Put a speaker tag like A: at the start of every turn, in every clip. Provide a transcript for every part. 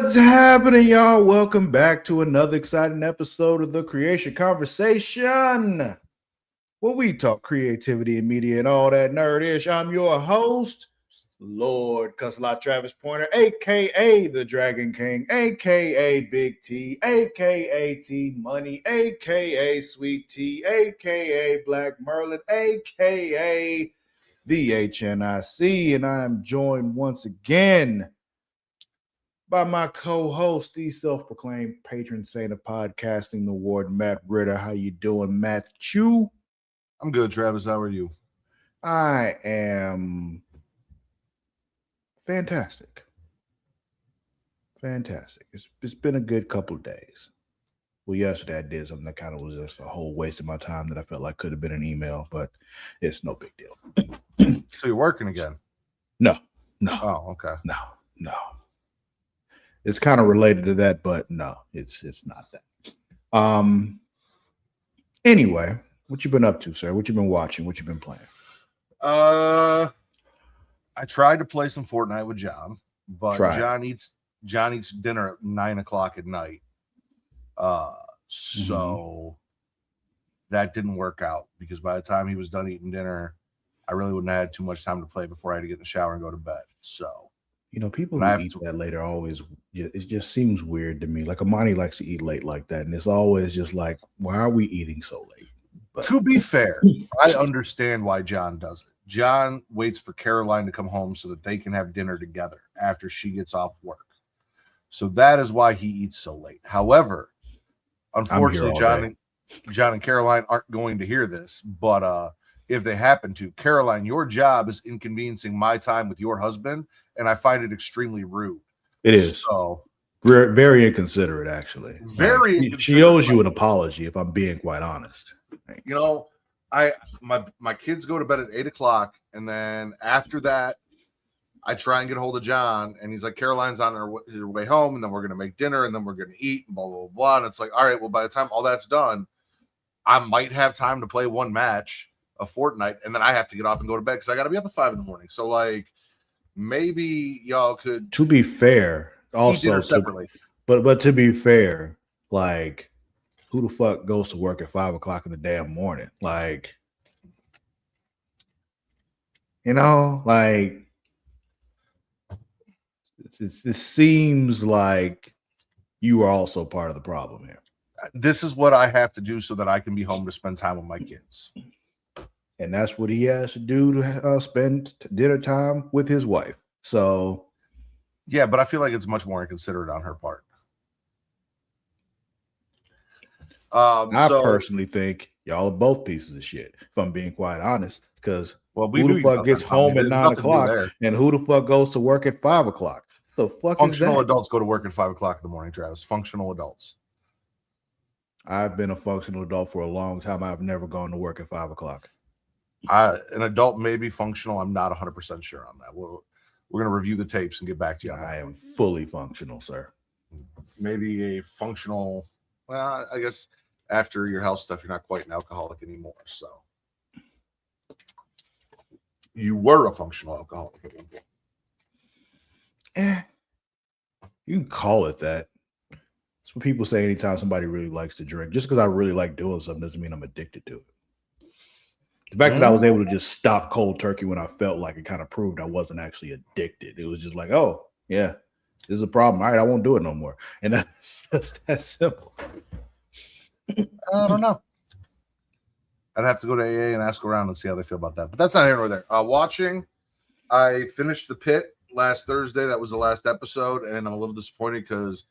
A: What's happening, y'all? Welcome back to another exciting episode of the Creatia Conversation, where we talk creativity and media and all that nerdish. I'm your host, Lord Cussalot Travis Pointer, aka the Dragon King, aka Big T, aka T Money, aka Sweet T, aka Black Merlin, aka the HNIC, and I am joined once again by my co-host, the self-proclaimed patron saint of podcasting, the Warden, Matt Ritter. How you doing, Matthew?
B: I'm good, Travis. How are you?
A: I am fantastic. Fantastic. It's been a good couple of days. Well, yesterday I did something that kind of was just a whole waste of my time that I felt like could have been an email, but it's no big deal.
B: So you're working again?
A: No.
B: Oh, okay.
A: No. It's kind of related to that, but no, it's not that. Anyway, what you been up to, sir? What you been watching? What you been playing?
B: I tried to play some Fortnite with John, but John eats dinner at 9 o'clock at night. So that didn't work out because by the time he was done eating dinner, I really wouldn't have had too much time to play before I had to get in the shower and go to bed. So,
A: people who eat that later always, it just seems weird to me. Like Amani likes to eat late like that, and it's always just like, why are we eating so late?
B: But to be fair, I understand why John does it. John waits for Caroline to come home so that they can have dinner together after she gets off work. So that is why he eats so late. However, unfortunately, John and Caroline aren't going to hear this, but if they happen to, Caroline, your job is inconveniencing my time with your husband, and I find it extremely rude.
A: It is.
B: So
A: very inconsiderate, actually.
B: Very inconsiderate.
A: She owes you an apology, if I'm being quite honest.
B: My kids go to bed at 8 o'clock, and then after that, I try and get a hold of John, and he's like, Caroline's on her way home, and then we're going to make dinner, and then we're going to eat, and blah, blah, blah. And it's like, all right, well, by the time all that's done, I might have time to play one match of Fortnite, and then I have to get off and go to bed because I got to be up at 5 in the morning. So, like, maybe y'all could.
A: To be fair, also
B: separately,
A: but to be fair, like, who the fuck goes to work at 5 o'clock in the damn morning? Like, like, it seems like you are also part of the problem here.
B: This is what I have to do so that I can be home to spend time with my kids.
A: And that's what he has to do to spend dinner time with his wife. So,
B: yeah, but I feel like it's much more inconsiderate on her part.
A: I personally think y'all are both pieces of shit, if I'm being quite honest, because who the fuck gets home at 9 o'clock and who the fuck goes to work at 5 o'clock? The fuck
B: Functional adults go to work at 5 o'clock in the morning, Travis. Functional adults.
A: I've been a functional adult for a long time. I've never gone to work at 5 o'clock.
B: An adult may be functional. I'm not 100% sure on that. We're going to review the tapes and get back to you.
A: I am fully functional, sir.
B: Maybe a functional. Well, I guess after your health stuff, you're not quite an alcoholic anymore. So you were a functional alcoholic at one point.
A: You can call it that. That's what people say anytime somebody really likes to drink. Just because I really like doing something doesn't mean I'm addicted to it. The fact that I was able to just stop cold turkey when I felt like it kind of proved I wasn't actually addicted. It was just like, oh, yeah, this is a problem. All right, I won't do it no more. And that's just that simple.
B: I don't know. I'd have to go to AA and ask around and see how they feel about that. But that's not here nor there. Watching, I finished The Pit last Thursday. That was the last episode, and I'm a little disappointed because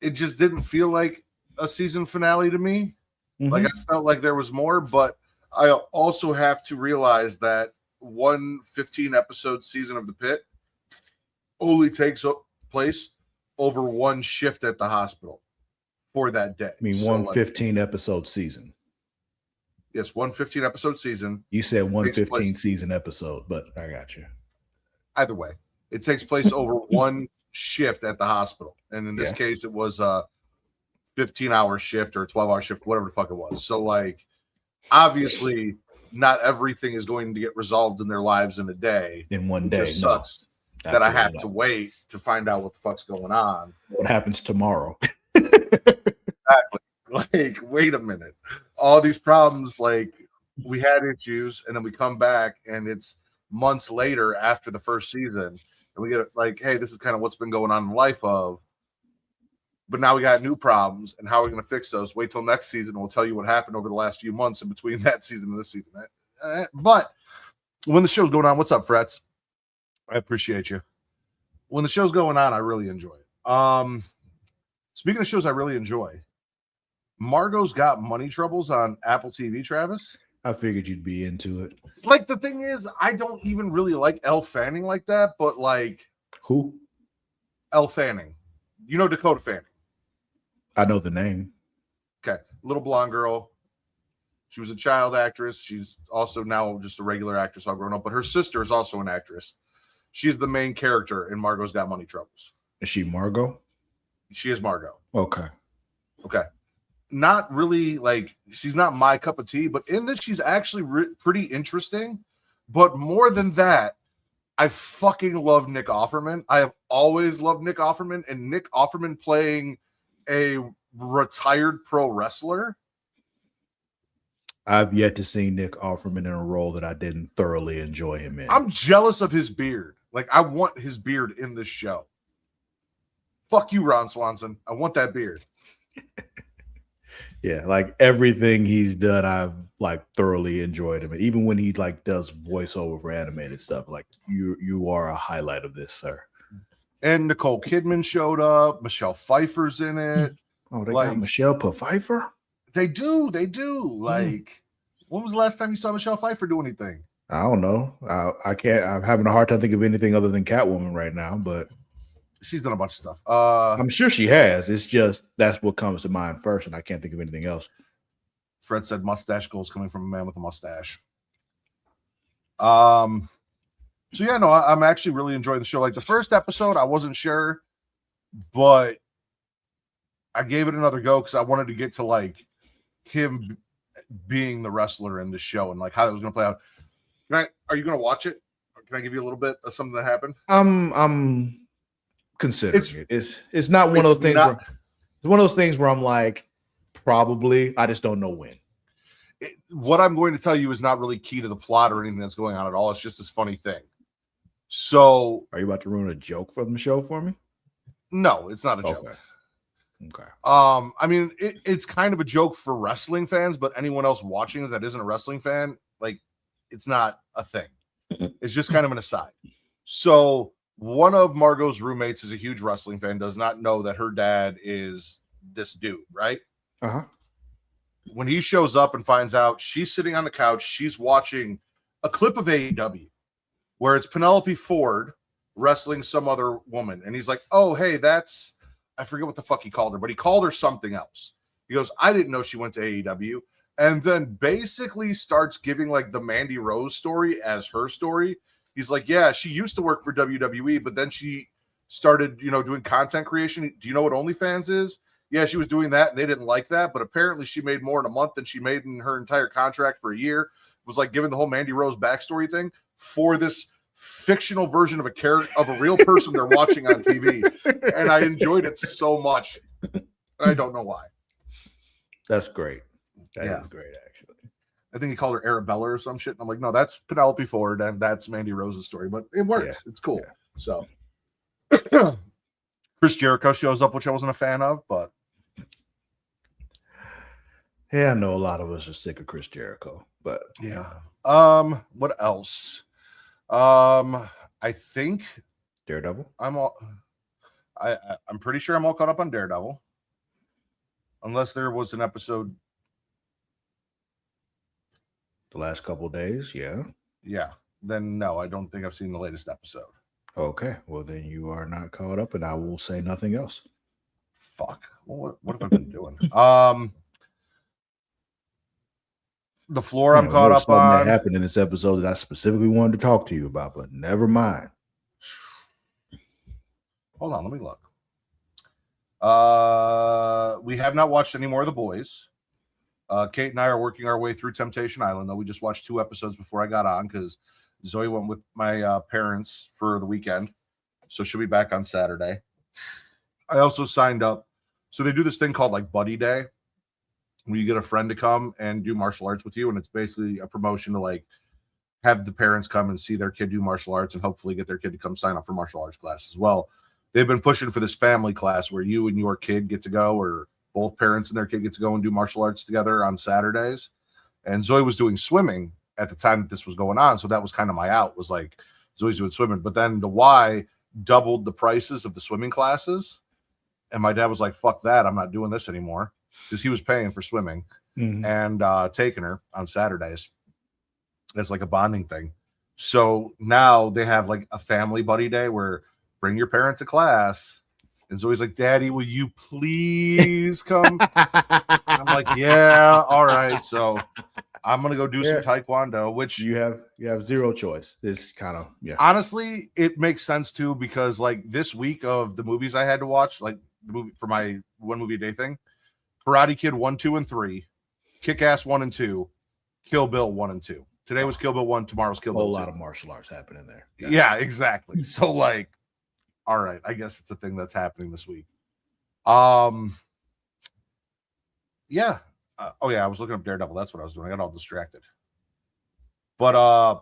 B: it just didn't feel like a season finale to me. Like, I felt like there was more, but I also have to realize that one 15-episode season of The Pit only takes place over one shift at the hospital for that day.
A: I mean, one 15-episode season.
B: Yes, one 15-episode season.
A: You said one 15-season episode, but I got you.
B: Either way, it takes place over one shift at the hospital. And in this case, it was a 15-hour shift or a 12-hour shift, whatever the fuck it was. So, like, obviously, not everything is going to get resolved in their lives in a day.
A: In one day.
B: It sucks. that I have to wait to find out what the fuck's going on.
A: What happens tomorrow?
B: Exactly. Like, wait a minute. All these problems, like, we had issues, and then we come back, and it's months later after the first season, and we get like, hey, this is kind of what's been going on in the life of. But now we got new problems, and how are we going to fix those? Wait till next season, and we'll tell you what happened over the last few months in between that season and this season. But when the show's going on, what's up, Frets? I appreciate you. When the show's going on, I really enjoy it. Speaking of shows I really enjoy, Margot's Got Money Troubles on Apple TV, Travis.
A: I figured you'd be into it.
B: Like, the thing is, I don't even really like Elle Fanning like that, but like...
A: Who?
B: Elle Fanning. You know Dakota Fanning.
A: I know the name.
B: Okay. Little blonde girl. She was a child actress. She's also now just a regular actress all grown up, but her sister is also an actress. She's the main character in Margot's Got Money Troubles.
A: Is she Margot?
B: She is Margot.
A: Okay.
B: Not really, like, she's not my cup of tea, but in this, she's actually pretty interesting. But more than that, I fucking love Nick Offerman. I have always loved Nick Offerman, and Nick Offerman playing a retired pro wrestler.
A: I've yet to see Nick Offerman in a role that I didn't thoroughly enjoy him in.
B: I'm jealous of his beard. Like, I want his beard in this show. Fuck you, Ron Swanson. I want that beard.
A: Yeah, like everything he's done, I've like thoroughly enjoyed him. And even when he like does voiceover for animated stuff, like you are a highlight of this, sir.
B: And Nicole Kidman showed up. Michelle Pfeiffer's in it.
A: Oh, they got Michelle Pfeiffer?
B: They do. Like, when was the last time you saw Michelle Pfeiffer do anything?
A: I don't know. I can't. I'm having a hard time thinking of anything other than Catwoman right now, but
B: she's done a bunch of stuff.
A: I'm sure she has. It's just that's what comes to mind first, and I can't think of anything else.
B: Fred said mustache goals coming from a man with a mustache. So yeah, no, I'm actually really enjoying the show. Like, the first episode, I wasn't sure, but I gave it another go because I wanted to get to like him being the wrestler in the show and like how that was going to play out. Are you going to watch it? Or can I give you a little bit of something that happened?
A: I'm considering it. It's not one of those things. It's one of those things where I'm like, probably. I just don't know when.
B: What I'm going to tell you is not really key to the plot or anything that's going on at all. It's just this funny thing. So,
A: are you about to ruin a joke from the show for me?
B: No, it's not a joke.
A: Okay.
B: I mean, it's kind of a joke for wrestling fans, but anyone else watching it that isn't a wrestling fan, like, it's not a thing. It's just kind of an aside. So, one of Margot's roommates is a huge wrestling fan, does not know that her dad is this dude, right?
A: Uh-huh.
B: When he shows up and finds out, she's sitting on the couch, she's watching a clip of AEW where it's Penelope Ford wrestling some other woman. And he's like, oh, hey, I forget what the fuck he called her, but he called her something else. He goes, I didn't know she went to AEW. And then basically starts giving like the Mandy Rose story as her story. He's like, yeah, she used to work for WWE, but then she started, doing content creation. Do you know what OnlyFans is? Yeah, she was doing that and they didn't like that, but apparently she made more in a month than she made in her entire contract for a year. It was like giving the whole Mandy Rose backstory thing for this fictional version of a character of a real person they're watching on TV. And I enjoyed it so much. I don't know why.
A: That's great. That is great, actually.
B: I think he called her Arabella or some shit. And I'm like, no, that's Penelope Ford and that's Mandy Rose's story, but it works. Yeah. It's cool. Yeah. So Chris Jericho shows up, which I wasn't a fan of, but
A: yeah, I know a lot of us are sick of Chris Jericho, but
B: yeah. What else? I think
A: Daredevil.
B: I'm pretty sure I'm all caught up on Daredevil, unless there was an episode
A: the last couple of days.
B: Yeah. Then no, I don't think I've seen the latest episode.
A: Okay, well then you are not caught up, and I will say nothing else.
B: Fuck. Well, what have I been doing? The floor I'm caught up on.
A: That happened in this episode that I specifically wanted to talk to you about, but never mind.
B: Hold on, let me look. We have not watched any more of The Boys. Kate and I are working our way through Temptation Island, though. We just watched 2 episodes before I got on because Zoe went with my parents for the weekend. So she'll be back on Saturday. I also signed up. So they do this thing called like Buddy Day, where you get a friend to come and do martial arts with you. And it's basically a promotion to like have the parents come and see their kid do martial arts and hopefully get their kid to come sign up for martial arts class as well. They've been pushing for this family class where you and your kid get to go, or both parents and their kid get to go and do martial arts together on Saturdays. And Zoe was doing swimming at the time that this was going on. So that was kind of my out, was like, Zoe's doing swimming. But then the Y doubled the prices of the swimming classes. And my dad was like, fuck that. I'm not doing this anymore. Because he was paying for swimming and taking her on Saturdays as like a bonding thing. So now they have like a family buddy day where bring your parent to class. And Zoe's like, Daddy, will you please come? I'm like, yeah, all right. So I'm gonna go do some taekwondo, which
A: you have zero choice. It's kind of
B: honestly, it makes sense too, because like this week of the movies I had to watch, like the movie for my one movie a day thing, Karate Kid 1, 2, and 3, Kick-Ass 1 and 2, Kill Bill 1 and 2. Today was Kill Bill 1, tomorrow's Kill Bill 2.
A: A whole lot of martial arts happening there.
B: Yeah, exactly. So like, all right, I guess it's a thing that's happening this week. Yeah. Oh yeah, I was looking up Daredevil. That's what I was doing. I got all distracted. But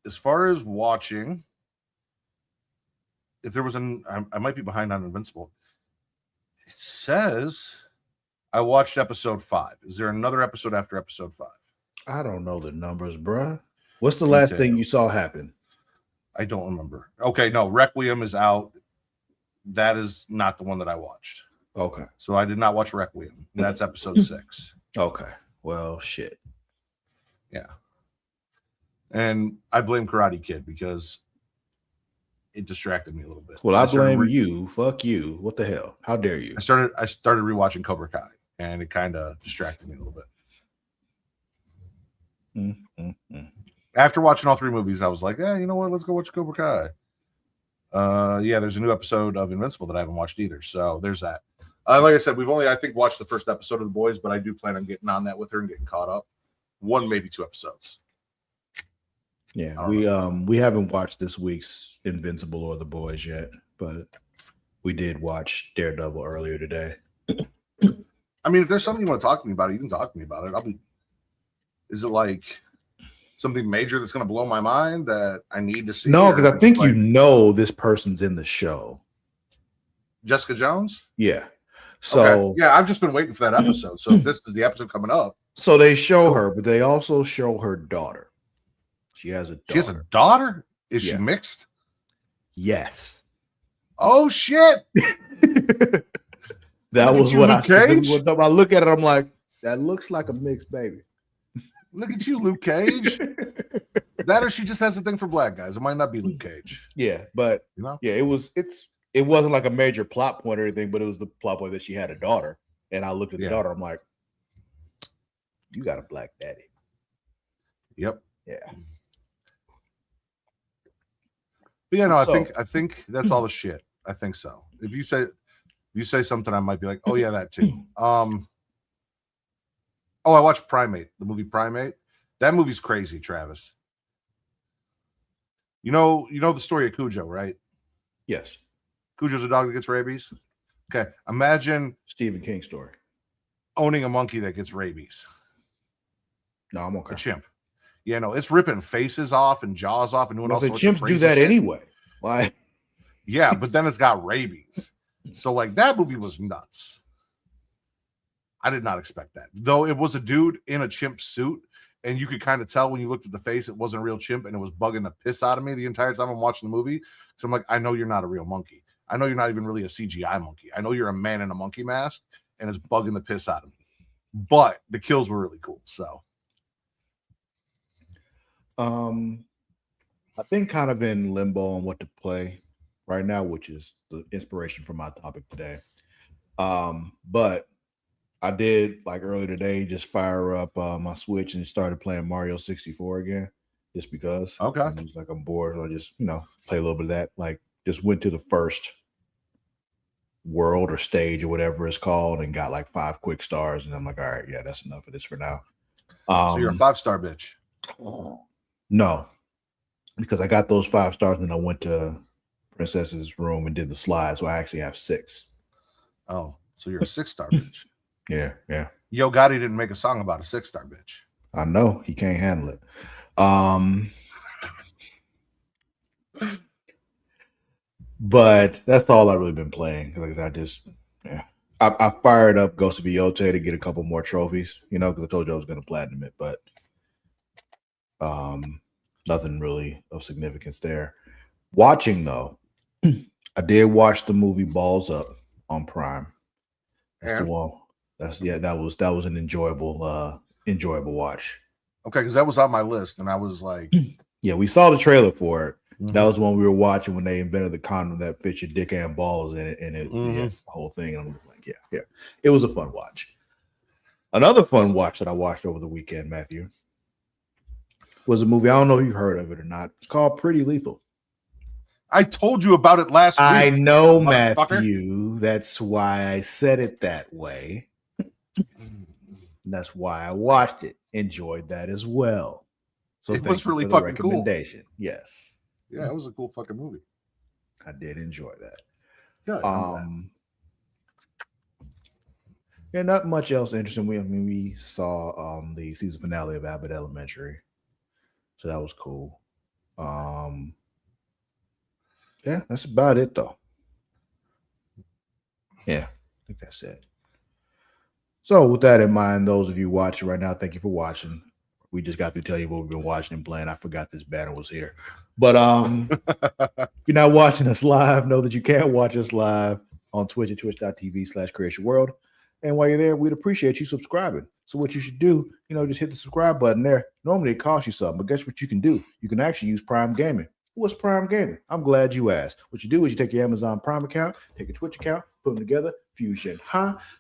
B: as far as watching, if there was I might be behind on Invincible. It says I watched episode 5. Is there another episode after episode 5?
A: I don't know the numbers, bruh. What's the last thing you saw happen?
B: I don't remember. Okay, no, Requiem is out. That is not the one that I watched.
A: Okay.
B: So I did not watch Requiem. That's episode 6.
A: Okay. Well, shit.
B: Yeah. And I blame Karate Kid because it distracted me a little bit.
A: Well, I blame you. Fuck you. What the hell? How dare you?
B: I started rewatching Cobra Kai, and it kind of distracted me a little bit. After watching all 3 movies, I was like, you know what? Let's go watch Cobra Kai. Yeah, there's a new episode of Invincible that I haven't watched either. So there's that. Like I said, we've only, I think, watched the first episode of The Boys, but I do plan on getting on that with her and getting caught up. 1, maybe 2 episodes.
A: Yeah, we haven't watched this week's Invincible or The Boys yet, but we did watch Daredevil earlier today.
B: I mean, if there's something you want to talk to me about, you can talk to me about it. Is it like something major that's going to blow my mind that I need to see?
A: No, because I think like, you know this person's in the show.
B: Jessica Jones?
A: Yeah. So
B: okay. Yeah, I've just been waiting for that episode. So if this is the episode coming up.
A: So they show her, but they also show her daughter. She has a daughter.
B: She has a daughter? Is she mixed?
A: Yes.
B: Oh shit.
A: That was what I said. When I look at it, I'm like, that looks like a mixed baby.
B: Look at you, Luke Cage. That or she just has a thing for black guys. It might not be Luke Cage.
A: Yeah, but
B: you know,
A: yeah, it wasn't like a major plot point or anything, but it was the plot point that she had a daughter. And I looked at the daughter, I'm like, you got a black daddy.
B: Yep.
A: Yeah.
B: But yeah, no, I think that's all the shit. I think so. If you say something, I might be like, oh yeah, that too. I watched Primate, the movie Primate. That movie's crazy, Travis. You know the story of Cujo, right?
A: Yes.
B: Cujo's a dog that gets rabies. Okay, imagine
A: Stephen King story.
B: Owning a monkey that gets rabies.
A: No, I'm okay.
B: A chimp. Yeah, no, it's ripping faces off and jaws off and doing all sorts of
A: crazy chimps do that
B: shit.
A: Anyway. Why?
B: Yeah, but then it's got rabies. So like that movie was nuts. I did not expect that. Though it was a dude in a chimp suit, and you could kind of tell when you looked at the face it wasn't a real chimp, and it was bugging the piss out of me the entire time I'm watching the movie. So I'm like, I know you're not a real monkey. I know you're not even really a CGI monkey. I know you're a man in a monkey mask, and it's bugging the piss out of me. But the kills were really cool. So
A: I've been kind of in limbo on what to play right now, which is the inspiration for my topic today. But I did, like earlier today, just fire up my Switch and started playing Mario 64 again, just because.
B: Okay.
A: It's like I'm bored, so I just play a little bit of that. Like just went to the first world or stage or whatever it's called and got like 5 quick stars, and I'm like, all right, yeah, that's enough of this for now.
B: So you're a 5-star bitch.
A: No, because I got those 5 stars and I went to Princess's room and did the slide. So I actually have 6.
B: Oh, so you're a 6-star bitch.
A: Yeah, yeah.
B: Yo Gotti didn't make a song about a 6-star bitch.
A: I know he can't handle it. But that's all I've really been playing. Like I fired up Ghost of Yote to get a couple more trophies, because I told you I was going to platinum it, but nothing really of significance there. Watching though, I did watch the movie Balls Up on Prime. That's the one. That was an enjoyable watch.
B: Okay, because that was on my list, and I was like,
A: yeah, we saw the trailer for it. Mm-hmm. That was one we were watching when they invented the condom that fits your dick and balls in it, and the whole thing. And I'm like, yeah, it was a fun watch. Another fun watch that I watched over the weekend, Matthew, was a movie. I don't know if you've heard of it or not. It's called Pretty Lethal.
B: I told you about it last week.
A: I know, Matthew. That's why I said it that way. That's why I watched it. Enjoyed that as well. So
B: it was really fucking
A: recommendation. Cool. Yes.
B: Yeah, it was a cool fucking movie.
A: I did enjoy that.
B: Good.
A: Yeah, not much else interesting. We saw the season finale of Abbott Elementary, so that was cool. Yeah, that's about it though. Yeah, I think that's it. So with that in mind, those of you watching right now, thank you for watching. We just got to tell you what we've been watching and playing. I forgot this banner was here. But if you're not watching us live, know that you can watch us live on Twitch at twitch.tv/Creatia World. And while you're there, we'd appreciate you subscribing. So what you should do, just hit the subscribe button there. Normally it costs you something, but guess what you can do? You can actually use Prime Gaming. What's Prime Gaming? I'm glad you asked. What you do is you take your Amazon Prime account, take a Twitch account, put them together, Fusion,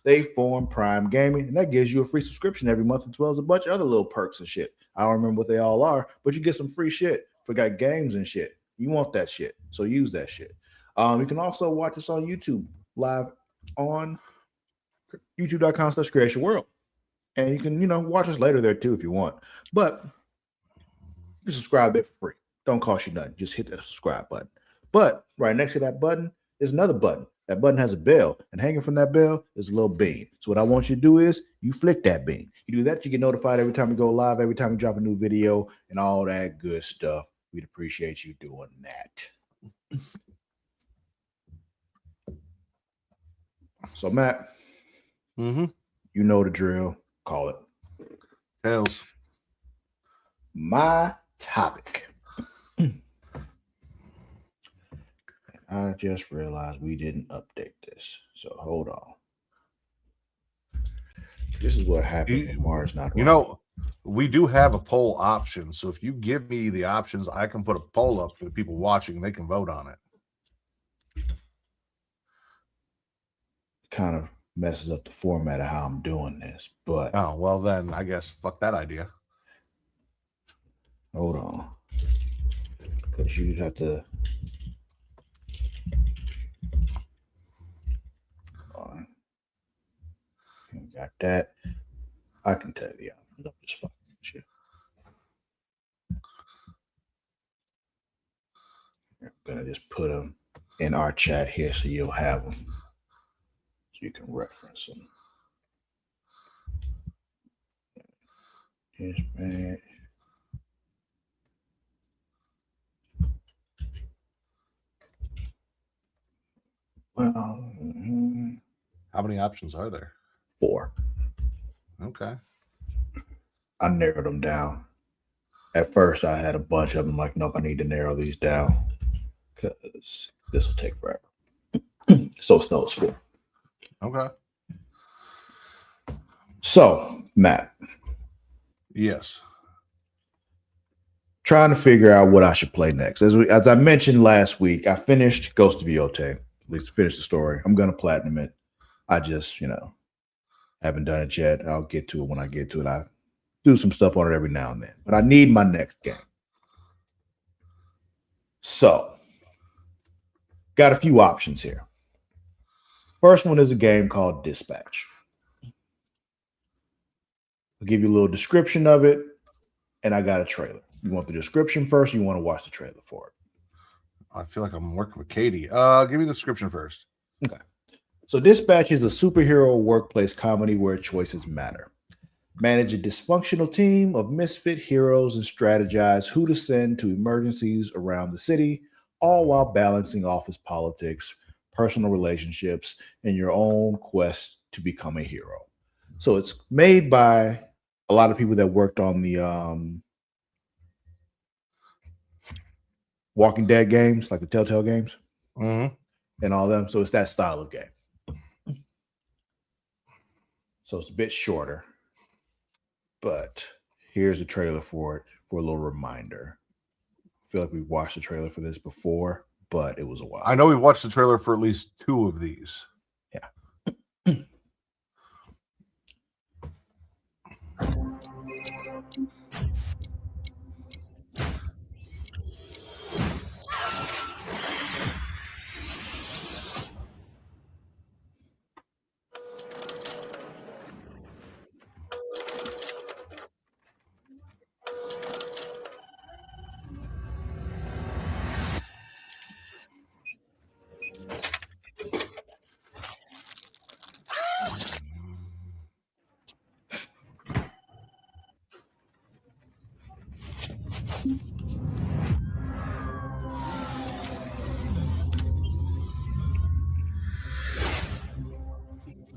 A: they form Prime Gaming, and that gives you a free subscription every month, as well as a bunch of other little perks and shit. I don't remember what they all are, but you get some free shit. Forgot games and shit. You want that shit, so use that shit. You can also watch us on YouTube live on youtube.com/Creatia World, and you can watch us later there too if you want. But you can subscribe there for free. Don't cost you nothing. Just hit that subscribe button. But right next to that button is another button. That button has a bell, and hanging from that bell is a little bean. So what I want you to do is you flick that bean. You do that, you get notified every time we go live, every time we drop a new video, and all that good stuff. We'd appreciate you doing that. So Matt, you know the drill. Call it.
B: Tails.
A: My topic. I just realized we didn't update this. So hold on. This is what happens when Mars not
B: running. We do have a poll option. So if you give me the options, I can put a poll up for the people watching and they can vote on it.
A: Kind of messes up the format of how I'm doing this, but
B: oh well, then I guess fuck that idea.
A: Hold on, because you have to. Got that. I can tell you. I'm just fucking with you. I'm gonna just put them in our chat here so you'll have them, so you can reference them. Yes, man. Well,
B: how many options are there?
A: 4.
B: Okay.
A: I narrowed them down. At first, I had a bunch of them. Like, nope, I need to narrow these down because this will take forever. So it's those 4.
B: Okay.
A: So, Matt.
B: Yes.
A: Trying to figure out what I should play next. As I mentioned last week, I finished Ghost of Yote. At least finished the story. I'm gonna platinum it. I just, haven't done it yet. I'll get to it when I get to it. I do some stuff on it every now and then. But I need my next game. So, got a few options here. First one is a game called Dispatch. I'll give you a little description of it, and I got a trailer. You want the description first? Or you want to watch the trailer for it?
B: I feel like I'm working with Katie. Give me the description first.
A: Okay. So Dispatch is a superhero workplace comedy where choices matter. Manage a dysfunctional team of misfit heroes and strategize who to send to emergencies around the city, all while balancing office politics, personal relationships, and your own quest to become a hero. So it's made by a lot of people that worked on the Walking Dead games, like the Telltale games, and all them. So it's that style of game. So it's a bit shorter, but here's a trailer for it for a little reminder. I feel like we watched the trailer for this before, but it was a while.
B: I know we watched the trailer for at least 2 of these.
A: Yeah.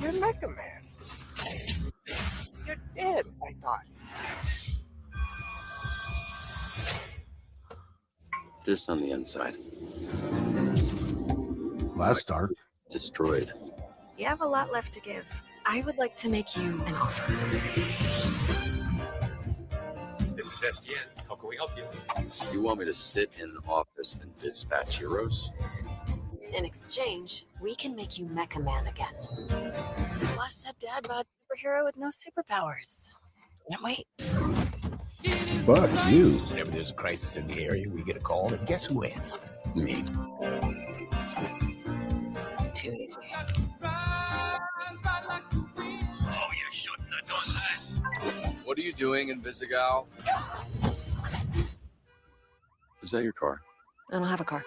C: You're Mega Man. You're dead, I thought.
D: Just on the inside.
B: Last dark.
D: Destroyed.
E: You have a lot left to give. I would like to make you an offer.
C: This is SDN. How can we help you?
D: You want me to sit in an office and dispatch heroes?
E: In exchange, we can make you Mecha Man again. Plus, stepdad bought a superhero with no superpowers. Can't wait.
A: Fuck you.
C: Whenever there's a crisis in the area, we get a call, and guess who answers?
D: Me.
E: Too easy.
C: Oh, you shouldn't have done that.
D: What are you doing in Visigal? Is that your car?
E: I don't have a car.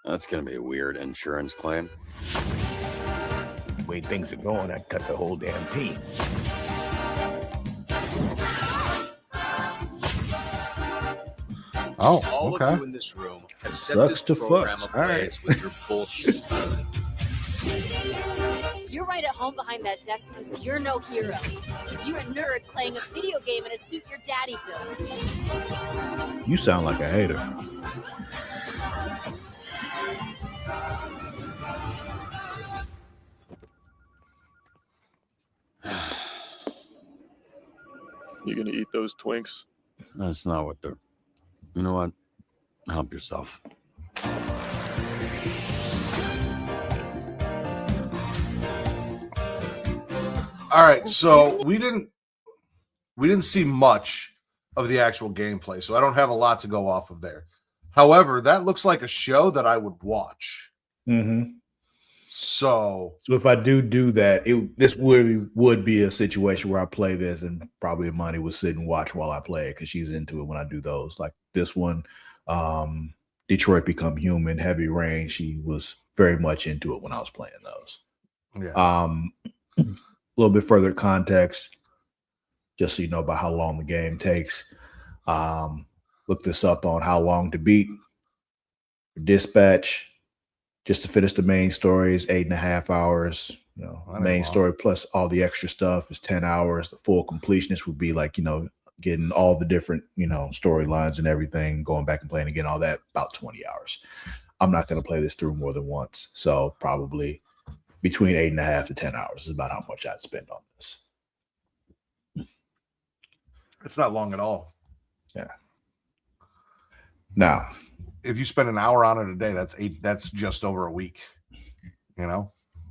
D: That's gonna be a weird insurance claim.
C: The way things are going, I'd cut the whole damn team.
B: Oh,
D: All
B: okay.
D: of you in this room have set
A: Sucks
D: this
A: to
D: program
A: fucks.
D: ablaze with your bullshit.
F: You're right at home behind that desk because you're no hero. You're a nerd playing a video game in a suit your daddy built.
A: You sound like a hater.
G: You gonna eat those Twinks?
D: That's not what they're. You know what? Help yourself.
B: All right, so we didn't see much of the actual gameplay, so I don't have a lot to go off of there. However, that looks like a show that I would watch.
A: Mm-hmm.
B: So
A: if I do that, this would be a situation where I play this and probably Money would sit and watch while I play it because she's into it when I do those. Like this one, Detroit Become Human, Heavy Rain. She was very much into it when I was playing those.
B: yeah,
A: A little bit further context, just so you know about how long the game takes. Look this up on how long to beat. Dispatch, just to finish the main story, is 8.5 hours. You know,
B: That ain't
A: main
B: long.
A: story plus all the extra stuff is 10 hours. The full completionist would be like, getting all the different, storylines and everything, going back and playing again, all that, about 20 hours. I'm not going to play this through more than once. So probably between 8.5 to 10 hours is about how much I'd spend on this.
B: it's not long at all.
A: Now,
B: If you spend an hour on it a day, that's just over a week.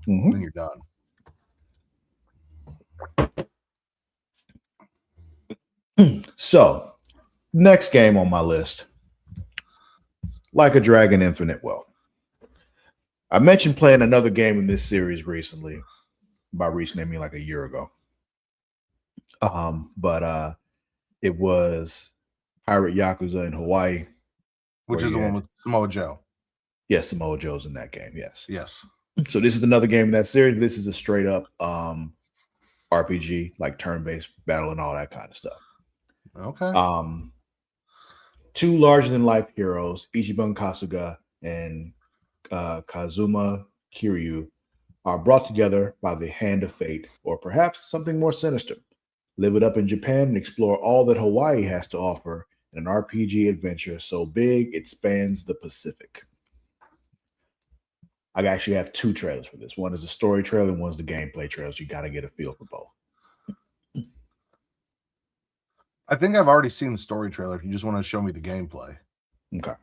A: mhm.
B: Then you're done.
A: So, next game on my list, Like a Dragon Infinite Wealth. I mentioned playing another game in this series recently. By recently, I mean like a year ago. But it was Pirate Yakuza in Hawaii.
B: Which
A: Where
B: is the
A: you
B: one
A: had-
B: with Samoa Joe.
A: Yes, Samoa Joe's in that game. Yes.
B: Yes.
A: So this is another game in that series. This is a straight up RPG, like turn-based battle and all that kind of stuff.
B: Okay.
A: Two larger-than-life heroes, Ichiban Kasuga and Kazuma Kiryu, are brought together by the hand of fate, or perhaps something more sinister. Live it up in Japan and explore all that Hawaii has to offer in an RPG adventure so big it spans the Pacific. I actually have two trailers for this. One is the story trailer and one's the gameplay trailer. So you got to get a feel for both.
B: I think I've already seen the story trailer. If you just want to show me the gameplay.
A: Okay.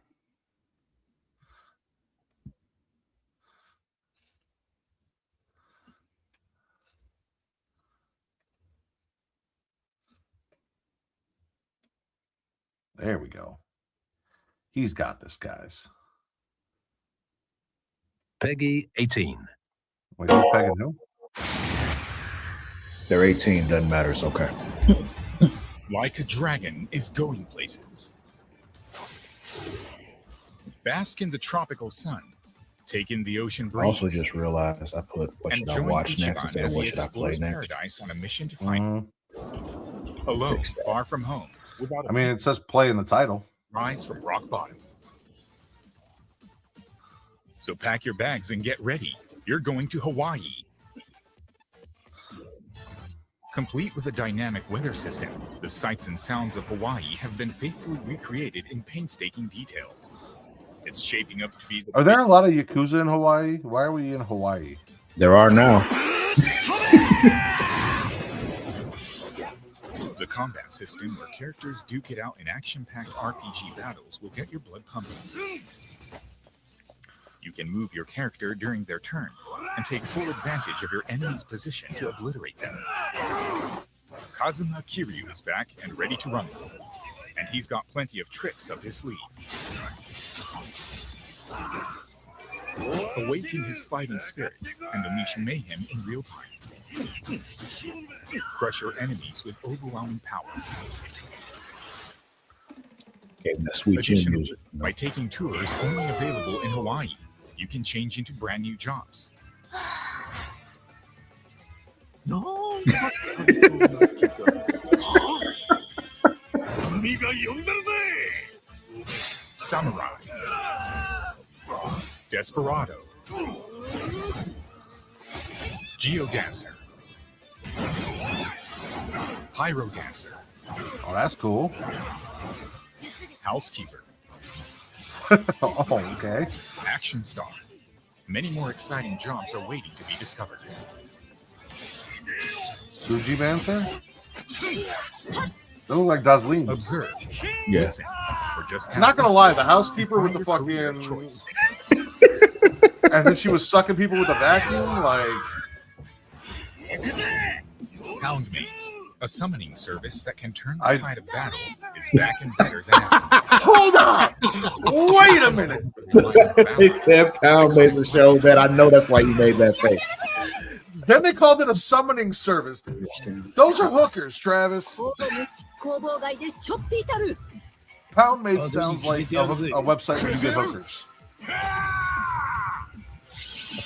B: There we go. He's got this, guys.
C: Peggy 18.
B: Wait, who's pegging who?
A: They're 18. Doesn't matter. It's okay.
H: Like a dragon is going places. Bask in the tropical sun. Take in the ocean
A: I
H: breeze.
A: also just realized I put what
H: and
A: should I
H: join
A: watch next
H: Ichiban
A: instead of
H: as
A: what
H: he
A: should I play
H: explores
A: next.
H: paradise on a mission to find alone, far from home, without a
B: I mean, it says play in the title.
H: rise from rock bottom. So pack your bags and get ready. You're going to Hawaii. Complete with a dynamic weather system, the sights and sounds of Hawaii have been faithfully recreated in painstaking detail. It's shaping up to be the
B: Are there a lot of Yakuza in Hawaii? Why are we in Hawaii?
A: There are now.
H: The combat system where characters duke it out in action-packed RPG battles will get your blood pumping. You can move your character during their turn and take full advantage of your enemy's position to obliterate them. Kazuma Kiryu is back and ready to rumble, and he's got plenty of tricks up his sleeve. Awaken his fighting spirit and unleash mayhem in real time. Crush your enemies with overwhelming power.
A: Gave them that sweet chin
H: Additionally,
A: music.
H: by taking tours only available in Hawaii, you can change into brand new jobs. No. Samurai. Desperado. Geodancer. Pyro dancer.
B: Oh, that's cool.
H: Housekeeper.
B: Oh, okay.
H: Action star. Many more exciting jobs are waiting to be discovered.
B: Suji Banter? They look like Dazzleen.
H: Observe.
A: Yeah.
H: Listen. Or just
B: Not gonna lie, the housekeeper
H: find
B: with the
H: your career of
B: fucking,
H: choice.
B: and then she was sucking people with a vacuum. Like,
H: Houndmates, a summoning service that can turn the
B: I-
H: tide of battle, is back and better than ever.
B: hold on, wait a minute.
A: He said Pound made the show that. I know that's why you made that face.
B: Then they called it a summoning service. Those are hookers, Travis. Poundmate sounds like a website where you get hookers.
A: I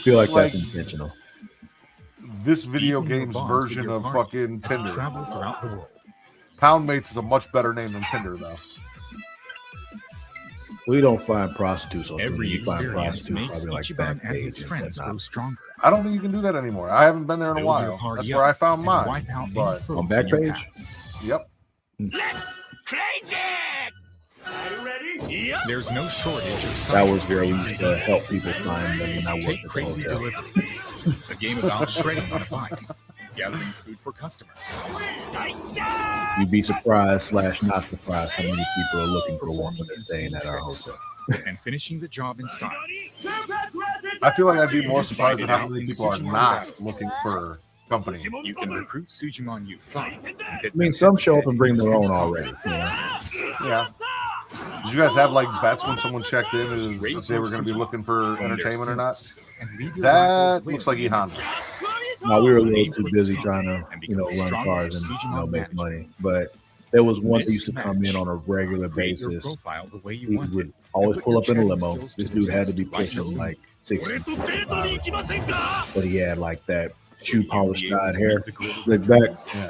A: feel like that's
B: Like-
A: intentional.
B: This video
H: Deepen your
B: game's
H: bonds with
B: version
H: your
B: of
H: party
B: fucking
H: as you
B: Tinder.
H: travel throughout the world.
B: Poundmates is a much better name than Tinder, though.
A: We don't find prostitutes on
H: Every
A: Tinder. You find
H: experience
A: prostitutes
H: makes
A: probably like
H: Ichiban
A: back
H: and
A: page
H: his
A: and
H: friends
A: whatnot.
H: grow stronger.
B: I don't think you can do that anymore. I haven't been there in a
H: Build your
B: while.
H: party
B: That's
H: up
B: where I found
H: and
B: mine.
H: wipe out any
B: But
H: foes
A: On
H: in your
A: Backpage?
H: path.
B: yep,
H: There's no shortage of
A: That was where we
H: science
A: used to help people find them when I worked
H: Take
A: at the
H: Crazy
A: hotel.
H: Delivery, a game about shredding on a bike, gathering food for customers,
A: You'd be surprised / not surprised how many people are looking for one when they're staying at our hotel.
H: and finishing the job in style.
B: I feel like I'd be more surprised at how many people are not looking for company.
H: You can recruit Sujimon youth.
A: I mean, some show up and bring their own already. You know?
B: Yeah. Did you guys have like bets when someone checked in if they were going to be looking for entertainment or not? That looks like E Honda.
A: No, we were a little too busy trying to, run cars and make money. But There was one that
H: This
A: used to come in
H: match.
A: on a regular
H: Create your
A: basis.
H: profile the way you
A: He
H: want
A: would
H: it.
A: always
H: And put
A: pull
H: your
A: up in a
H: chatting
A: limo.
H: skills
A: This
H: to the
A: dude had to
H: test
A: be
H: right
A: pushing
H: now.
A: like 60, 65 hours. But he had like that shoe polish
H: You'll be able
A: dyed
H: to
A: hair,
H: meet the greatest
A: slick back,
B: Yeah.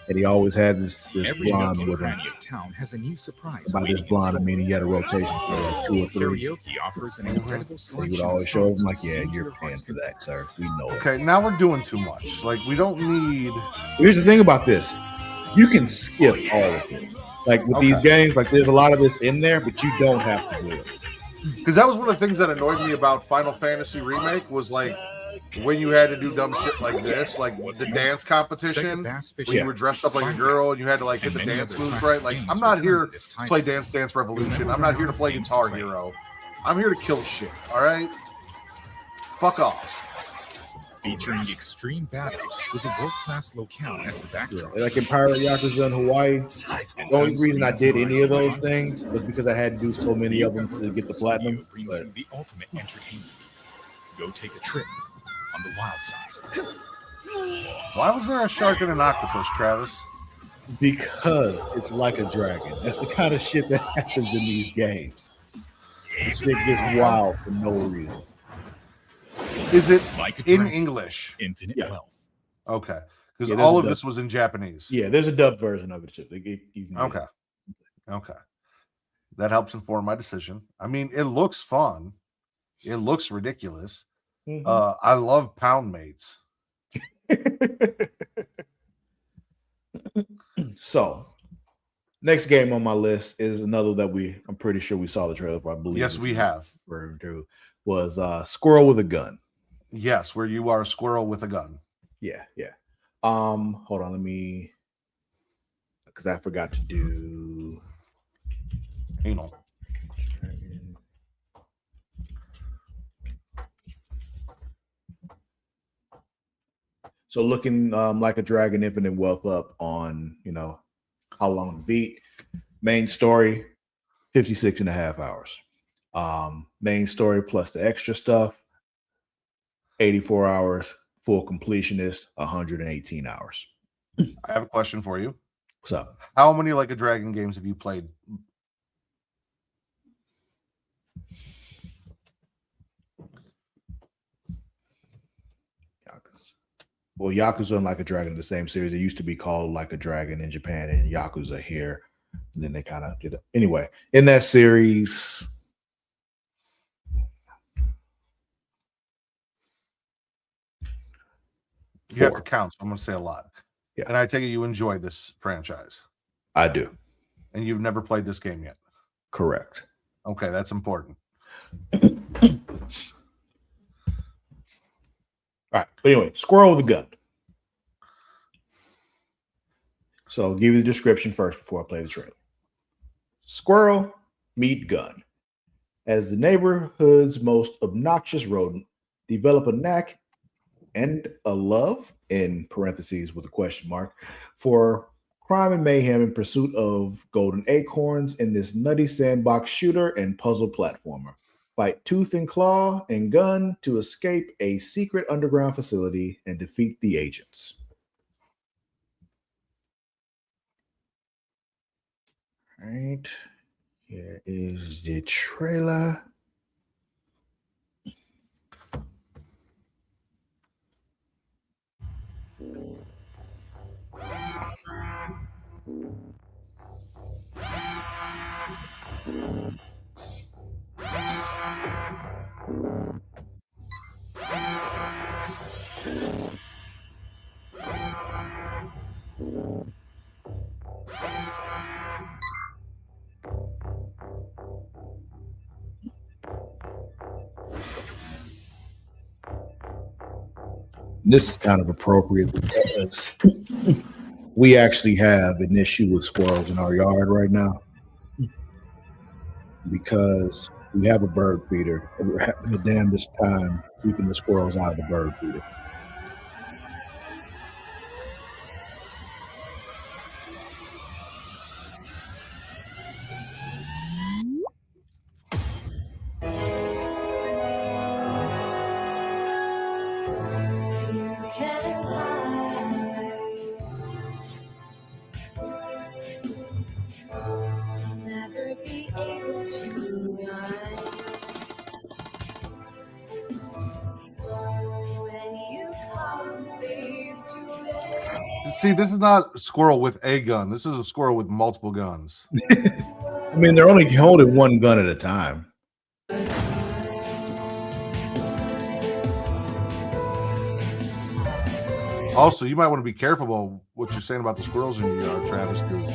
A: and he always had this
H: Every nook
A: blonde
H: and
A: with him.
H: cranny of town has a new surprise
A: By this
H: waiting in
A: blonde, I
H: store.
A: mean he had a rotation for like 2 or 3.
H: Karaoke offers an incredible
A: And he
H: selection
A: would
H: of
A: always show up
H: songs
A: like,
H: to
A: yeah,
H: sing
A: you're
H: your
A: paying
H: heart's
A: for that,
H: content.
A: sir. We know it.
B: Okay, now we're doing too much. Like, we don't need.
A: Here's the thing about this. You can skip all of it. Like with these games, like there's a lot of this in there, but you don't have to do it.
B: Because that was one of the things that annoyed me about Final Fantasy Remake was like when you had to do dumb shit like this, like the dance competition, when you were dressed up like a girl and you had to like hit the dance moves right. Like, I'm not here to play Dance Dance Revolution. I'm not here to play Guitar Hero. I'm here to kill shit. All right, fuck off.
H: Featuring extreme battles with a world-class locale as the backdrop.
A: Like in Pirate Yakuza in Hawaii, the only reason I did any of those things was because I had to do so many of them to get the platinum.
H: Brings you the ultimate entertainment. Go take a trip on the wild side.
B: Why was there a shark and an octopus, Travis?
A: Because it's like a dragon. That's the kind of shit that happens in these games. This shit gets wild for no reason.
B: Is it
H: Like a
B: in
H: dragon,
B: English?
H: Infinite
A: Yeah.
H: wealth.
B: Okay, because
A: Yeah, there's
B: all
A: a
B: of
A: dub.
B: this was in Japanese.
A: Yeah, there's a dubbed version of it too. You can get
B: Okay. Okay. That helps inform my decision. I mean, it looks fun. It looks ridiculous.
A: it.
B: I love pound mates.
A: So, next game on my list is another that I'm pretty sure we saw the trailer for. I believe.
B: Yes, we have.
A: Referring to was Squirrel with a Gun.
B: Yes, where you are a squirrel with a gun.
A: Yeah. Hold on, because I forgot to do.
B: Anal.
A: So looking like a dragon, infinite wealth up on, how long to beat. Main story, 56 and a half hours. Main story plus the extra stuff, 84 hours. Full completionist, 118 hours.
B: I have a question for you.
A: What's up?
B: How many Like a Dragon games have you played?
A: Well, Yakuza and Like a Dragon, the same series. It used to be called Like a Dragon in Japan and Yakuza here. And then they kind of did it. Anyway, in that series,
B: You have to count, so I'm going to say a lot.
A: Yeah.
B: And I take it you enjoy this franchise.
A: I do.
B: And you've never played this game yet.
A: Correct.
B: Okay, that's important.
A: All right. But anyway, Squirrel with a Gun. So I'll give you the description first before I play the trailer. Squirrel meet gun. As the neighborhood's most obnoxious rodent, develop a knack and a love, in parentheses with a question mark, for crime and mayhem in pursuit of golden acorns in this nutty sandbox shooter and puzzle platformer. Fight tooth and claw and gun to escape a secret underground facility and defeat the agents. All right. Here is the trailer. This is kind of appropriate because we actually have an issue with squirrels in our yard right now because we have a bird feeder and we're having the damnedest time keeping the squirrels out of the bird feeder.
B: See, this is not a squirrel with a gun. This is a squirrel with multiple guns.
A: I mean, they're only holding one gun at a time.
B: Also, you might want to be careful about what you're saying about the squirrels in your yard, Travis, because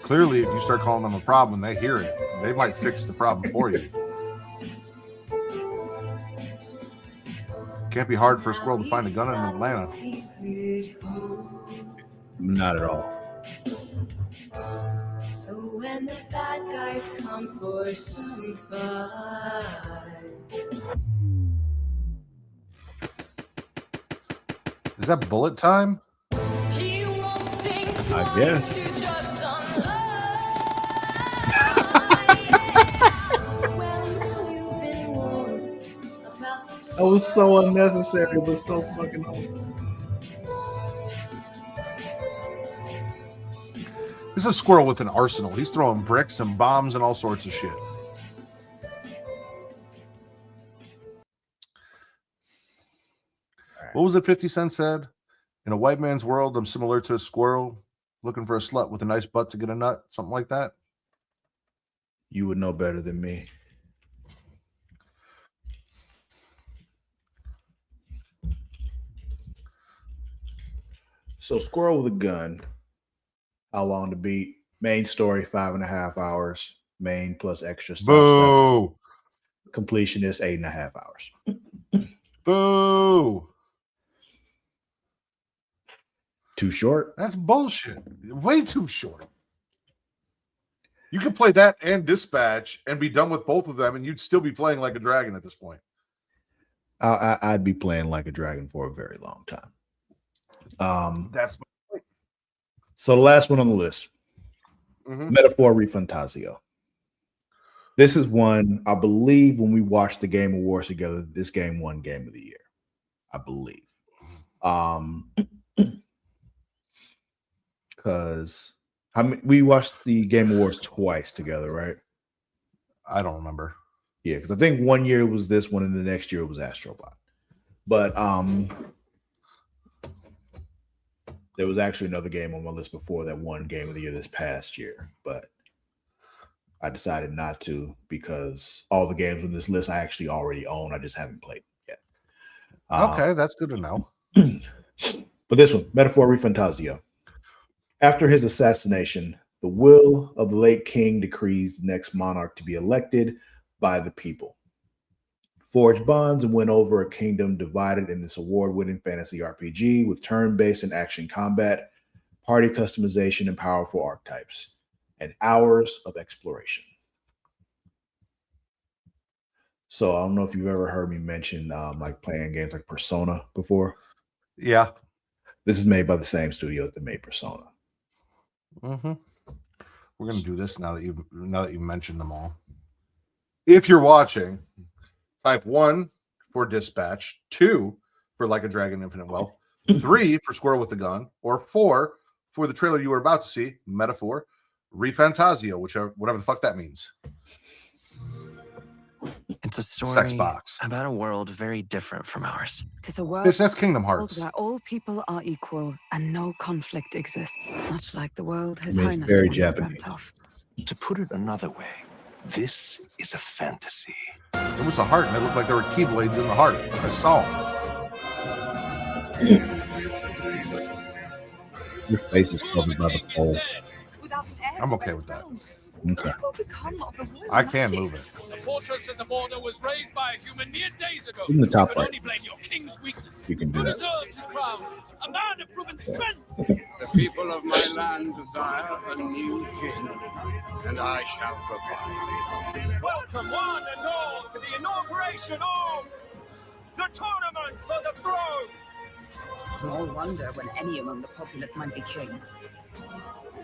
B: clearly if you start calling them a problem, they hear it. They might fix the problem for you. Can't be hard for a squirrel to find a gun in Atlanta.
A: Not at all.
I: So when the bad guys come for some fun.
B: Is that bullet time?
A: I guess. That was so unnecessary, but so fucking awesome.
B: This is a squirrel with an arsenal. He's throwing bricks and bombs and all sorts of shit. What was it 50 Cent said? In a white man's world, I'm similar to a squirrel looking for a slut with a nice butt to get a nut. Something like that.
A: You would know better than me. So, squirrel with a gun. How long to beat? Main story, 5.5 hours. Main plus extra stuff.
B: Boo!
A: Completion is 8.5 hours.
B: Boo!
A: Too short?
B: That's bullshit. Way too short. You could play that and Dispatch and be done with both of them, and you'd still be playing like a dragon at this point.
A: I'd be playing like a dragon for a very long time.
B: That's my point.
A: So the last one on the list, Metaphor Refantasio. This is one, I believe, when we watched the Game Awards together, this game won Game of the Year. I believe. Because we watched the Game Awards twice together, right?
B: I don't remember.
A: Yeah, because I think one year it was this one, and the next year it was Astrobot. But there was actually another game on my list before that won Game of the Year this past year, but I decided not to because all the games on this list I actually already own. I just haven't played yet.
B: Okay, that's good to know.
A: But this one, Metaphor Refantasio. After his assassination, the will of the late king decrees the next monarch to be elected by the people. Forge bonds and win over a kingdom divided in this award-winning fantasy RPG with turn-based and action combat, party customization, and powerful archetypes, and hours of exploration. So I don't know if you've ever heard me mention like playing games like Persona before.
B: Yeah.
A: This is made by the same studio that made Persona.
B: We're gonna do this now that you've mentioned them all. If you're watching, type 1 for Dispatch, 2 for Like a Dragon Infinite Wealth, 3 for Squirrel with the Gun, or 4 for the trailer you were about to see, Metaphor Refantasio, whatever the fuck that means.
J: It's a story
B: Sex box.
J: about a world very different from ours.
I: Tis a world
B: Bitch, that's Kingdom Hearts.
I: where all people are equal and no conflict exists, much like the world His
A: I mean, it's
I: Highness
A: very
I: once
A: Japanese.
I: dreamt of.
C: To put it another way, this is a fantasy.
B: It was a heart, and it looked like there were keyblades in the heart. I saw them.
A: Your face is covered by the pole.
B: I'm okay with that.
A: Okay.
B: I can move it.
K: The fortress at the border was raised by a human mere days ago.
A: In the top
K: You can
A: right.
K: only blame your king's weakness.
A: You can do
K: Who
A: that.
K: deserves his crown? A man of proven strength.
L: The people of my land desire a new king, and I shall provide.
K: Welcome one and all to the inauguration of the tournament for the throne.
I: Small wonder when any among the populace might be king.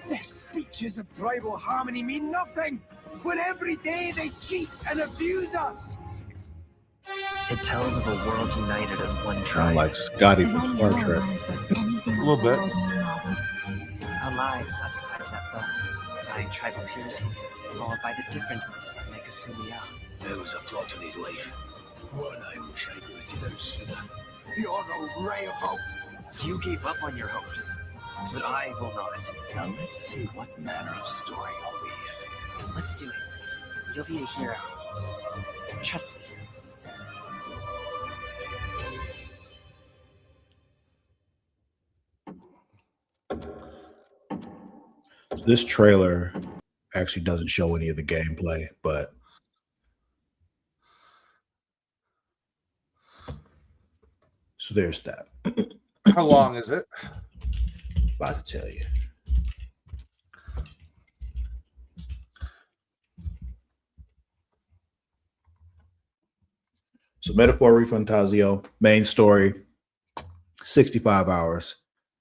L: Their speeches of tribal harmony mean nothing, when every day they cheat and abuse us.
J: It tells of a world united as one
A: Kind
J: tribe.
A: of like Scotty from Star Trek.
B: A little bit.
J: Our lives are decided at birth by tribal purity, or by the differences that make us who we are.
C: There was a plot in his life. One I wish I'd written out sooner.
L: You're no ray of hope.
J: You gave up on your hopes. but I will not.
C: Now let's see what manner of story you'll weave.
J: Let's do it. You'll be a hero. Trust me.
A: This trailer actually doesn't show any of the gameplay, but so there's that.
B: How long is it?
A: About to tell you. So Metaphor Refantazio, main story, 65 hours.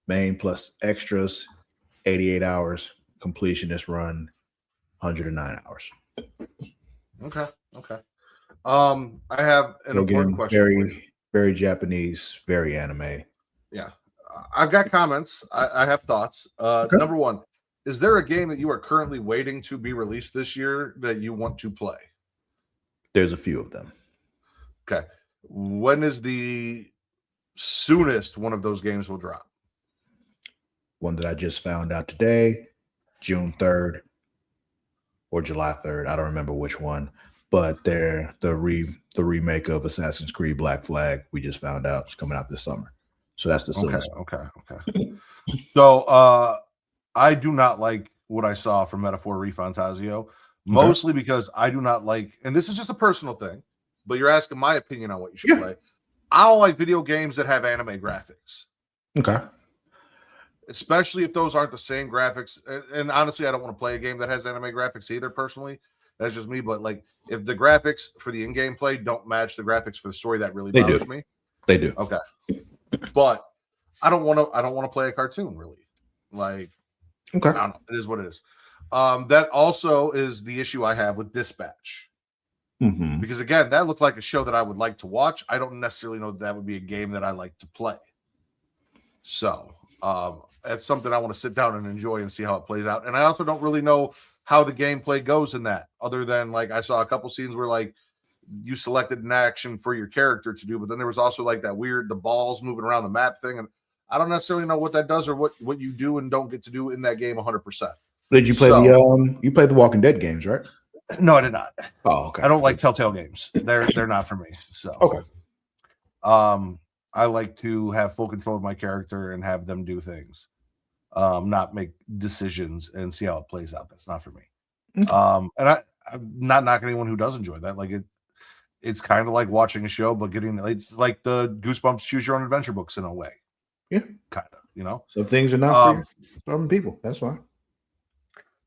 A: Main plus extras, 88 hours. Completionist run, 109 hours.
B: Okay. I have an important question.
A: Very, very Japanese, very anime.
B: Yeah. I've got comments. I have thoughts.
A: Okay.
B: Number one, is there a game that you are currently waiting to be released this year that you want to play?
A: There's a few of them.
B: Okay. When is the soonest one of those games will drop?
A: One that I just found out today, June 3rd or July 3rd. I don't remember which one, but they're the remake of Assassin's Creed Black Flag. We just found out it's coming out this summer. So that's the soonest.
B: Okay. So I do not like what I saw from Metaphor Refantazio, mostly because I do not like, and this is just a personal thing, but you're asking my opinion on what you should play. I don't like video games that have anime graphics.
A: Okay.
B: Especially if those aren't the same graphics. And honestly, I don't want to play a game that has anime graphics either, personally. That's just me. But like, if the graphics for the in-game play don't match the graphics for the story, that really bothers me.
A: They do.
B: Okay. But I don't want to play a cartoon, really. Like,
A: okay.
B: I don't know. It is what it is. That also is the issue I have with Dispatch.
A: Mm-hmm.
B: Because again, that looked like a show that I would like to watch. I don't necessarily know that would be a game that I like to play. So that's something I want to sit down and enjoy and see how it plays out. And I also don't really know how the gameplay goes in that, other than like I saw a couple scenes where like you selected an action for your character to do, but then there was also like that weird the balls moving around the map thing, and I don't necessarily know what that does or what you do and don't get to do in that game 100%.
A: Did you play you played the Walking Dead games, right?
B: No, I did not.
A: Oh, okay.
B: I don't like Telltale games. They're not for me. So
A: okay.
B: I like to have full control of my character and have them do things, not make decisions and see how it plays out. That's not for me.
A: Okay.
B: And I'm not knocking anyone who does enjoy that. Like it's kind of like watching a show, but it's like the Goosebumps Choose Your Own Adventure books in a way.
A: Yeah,
B: kind of. You know,
A: some things are not for some people. That's fine.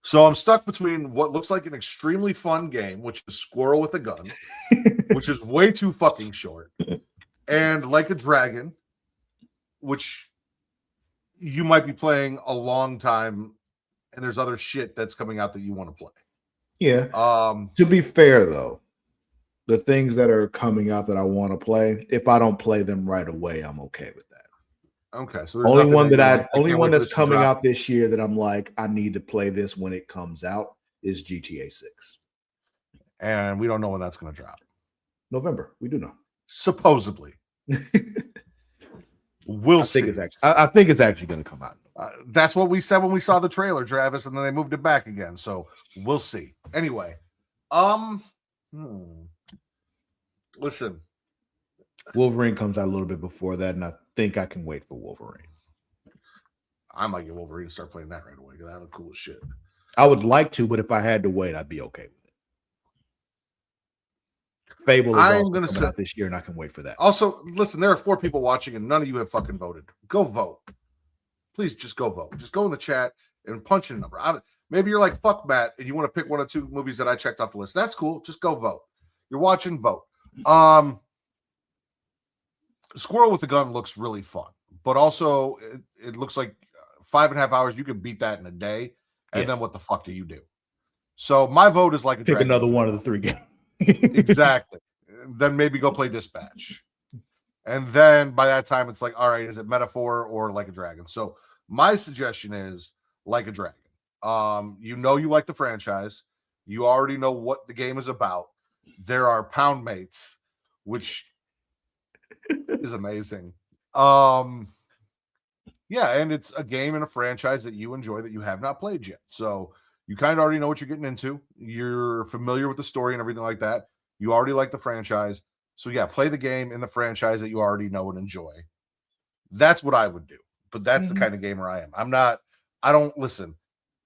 B: So I'm stuck between what looks like an extremely fun game, which is Squirrel with a Gun, which is way too fucking short, and Like a Dragon, which you might be playing a long time, and there's other shit that's coming out that you want to play.
A: Yeah. To be fair, though, the things that are coming out that I want to play, if I don't play them right away, I'm okay with that.
B: Okay, so
A: only one that's coming out this year that I'm like, I need to play this when it comes out is GTA 6.
B: And we don't know when that's going to drop.
A: November. We do know.
B: Supposedly. We'll see.
A: I think it's actually going to come out.
B: That's what we said when we saw the trailer, Travis, and then they moved it back again. So we'll see. Anyway, listen.
A: Wolverine comes out a little bit before that, and I think I can wait for Wolverine.
B: I might get Wolverine to start playing that right away because that look cool as shit.
A: I would like to, but if I had to wait, I'd be okay with it. Fable is also coming out this year, and I can wait for that.
B: Also, listen, there are 4 people watching, and none of you have fucking voted. Go vote. Please just go vote. Just go in the chat and punch in a number. Maybe you're like, fuck Matt, and you want to pick 1 or 2 movies that I checked off the list. That's cool. Just go vote. You're watching, vote. Squirrel with a Gun looks really fun, but also it looks like 5.5 hours. You could beat that in a day, and then what the fuck do you do? So my vote is Like a Dragon.
A: Pick another one of the 3 games.
B: Exactly. Then maybe go play Dispatch, and then by that time it's like, all right, is it Metaphor or Like a Dragon? So my suggestion is Like a Dragon. You know you like the franchise. You already know what the game is about. There are pound mates, which is amazing. Yeah, and it's a game and a franchise that you enjoy that you have not played yet. So you kind of already know what you're getting into. You're familiar with the story and everything like that. You already like the franchise. So yeah, play the game in the franchise that you already know and enjoy. That's what I would do. But that's the kind of gamer I am. I don't listen.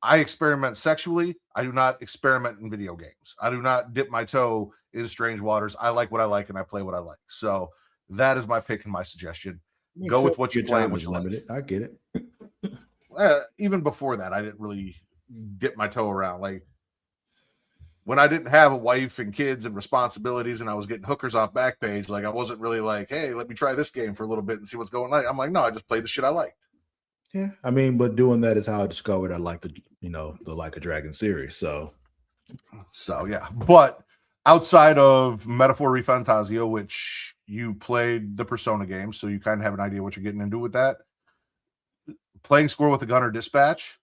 B: I experiment sexually. I do not experiment in video games. I do not dip my toe in strange waters. I like what I like and I play what I like. So that is my pick and my suggestion. Go with what you play and what you
A: limited. I get
B: it. Even before that, I didn't really dip my toe around. Like when I didn't have a wife and kids and responsibilities and I was getting hookers off Backpage, like I wasn't really like, hey, let me try this game for a little bit and see what's going on. I'm like, no, I just played the shit I liked.
A: Yeah, I mean, but doing that is how I discovered I like the Like a Dragon series. So
B: yeah. But outside of Metaphor Refantasio, which you played the Persona game, so you kind of have an idea what you're getting into with that. Playing Score with a Gun or Dispatch,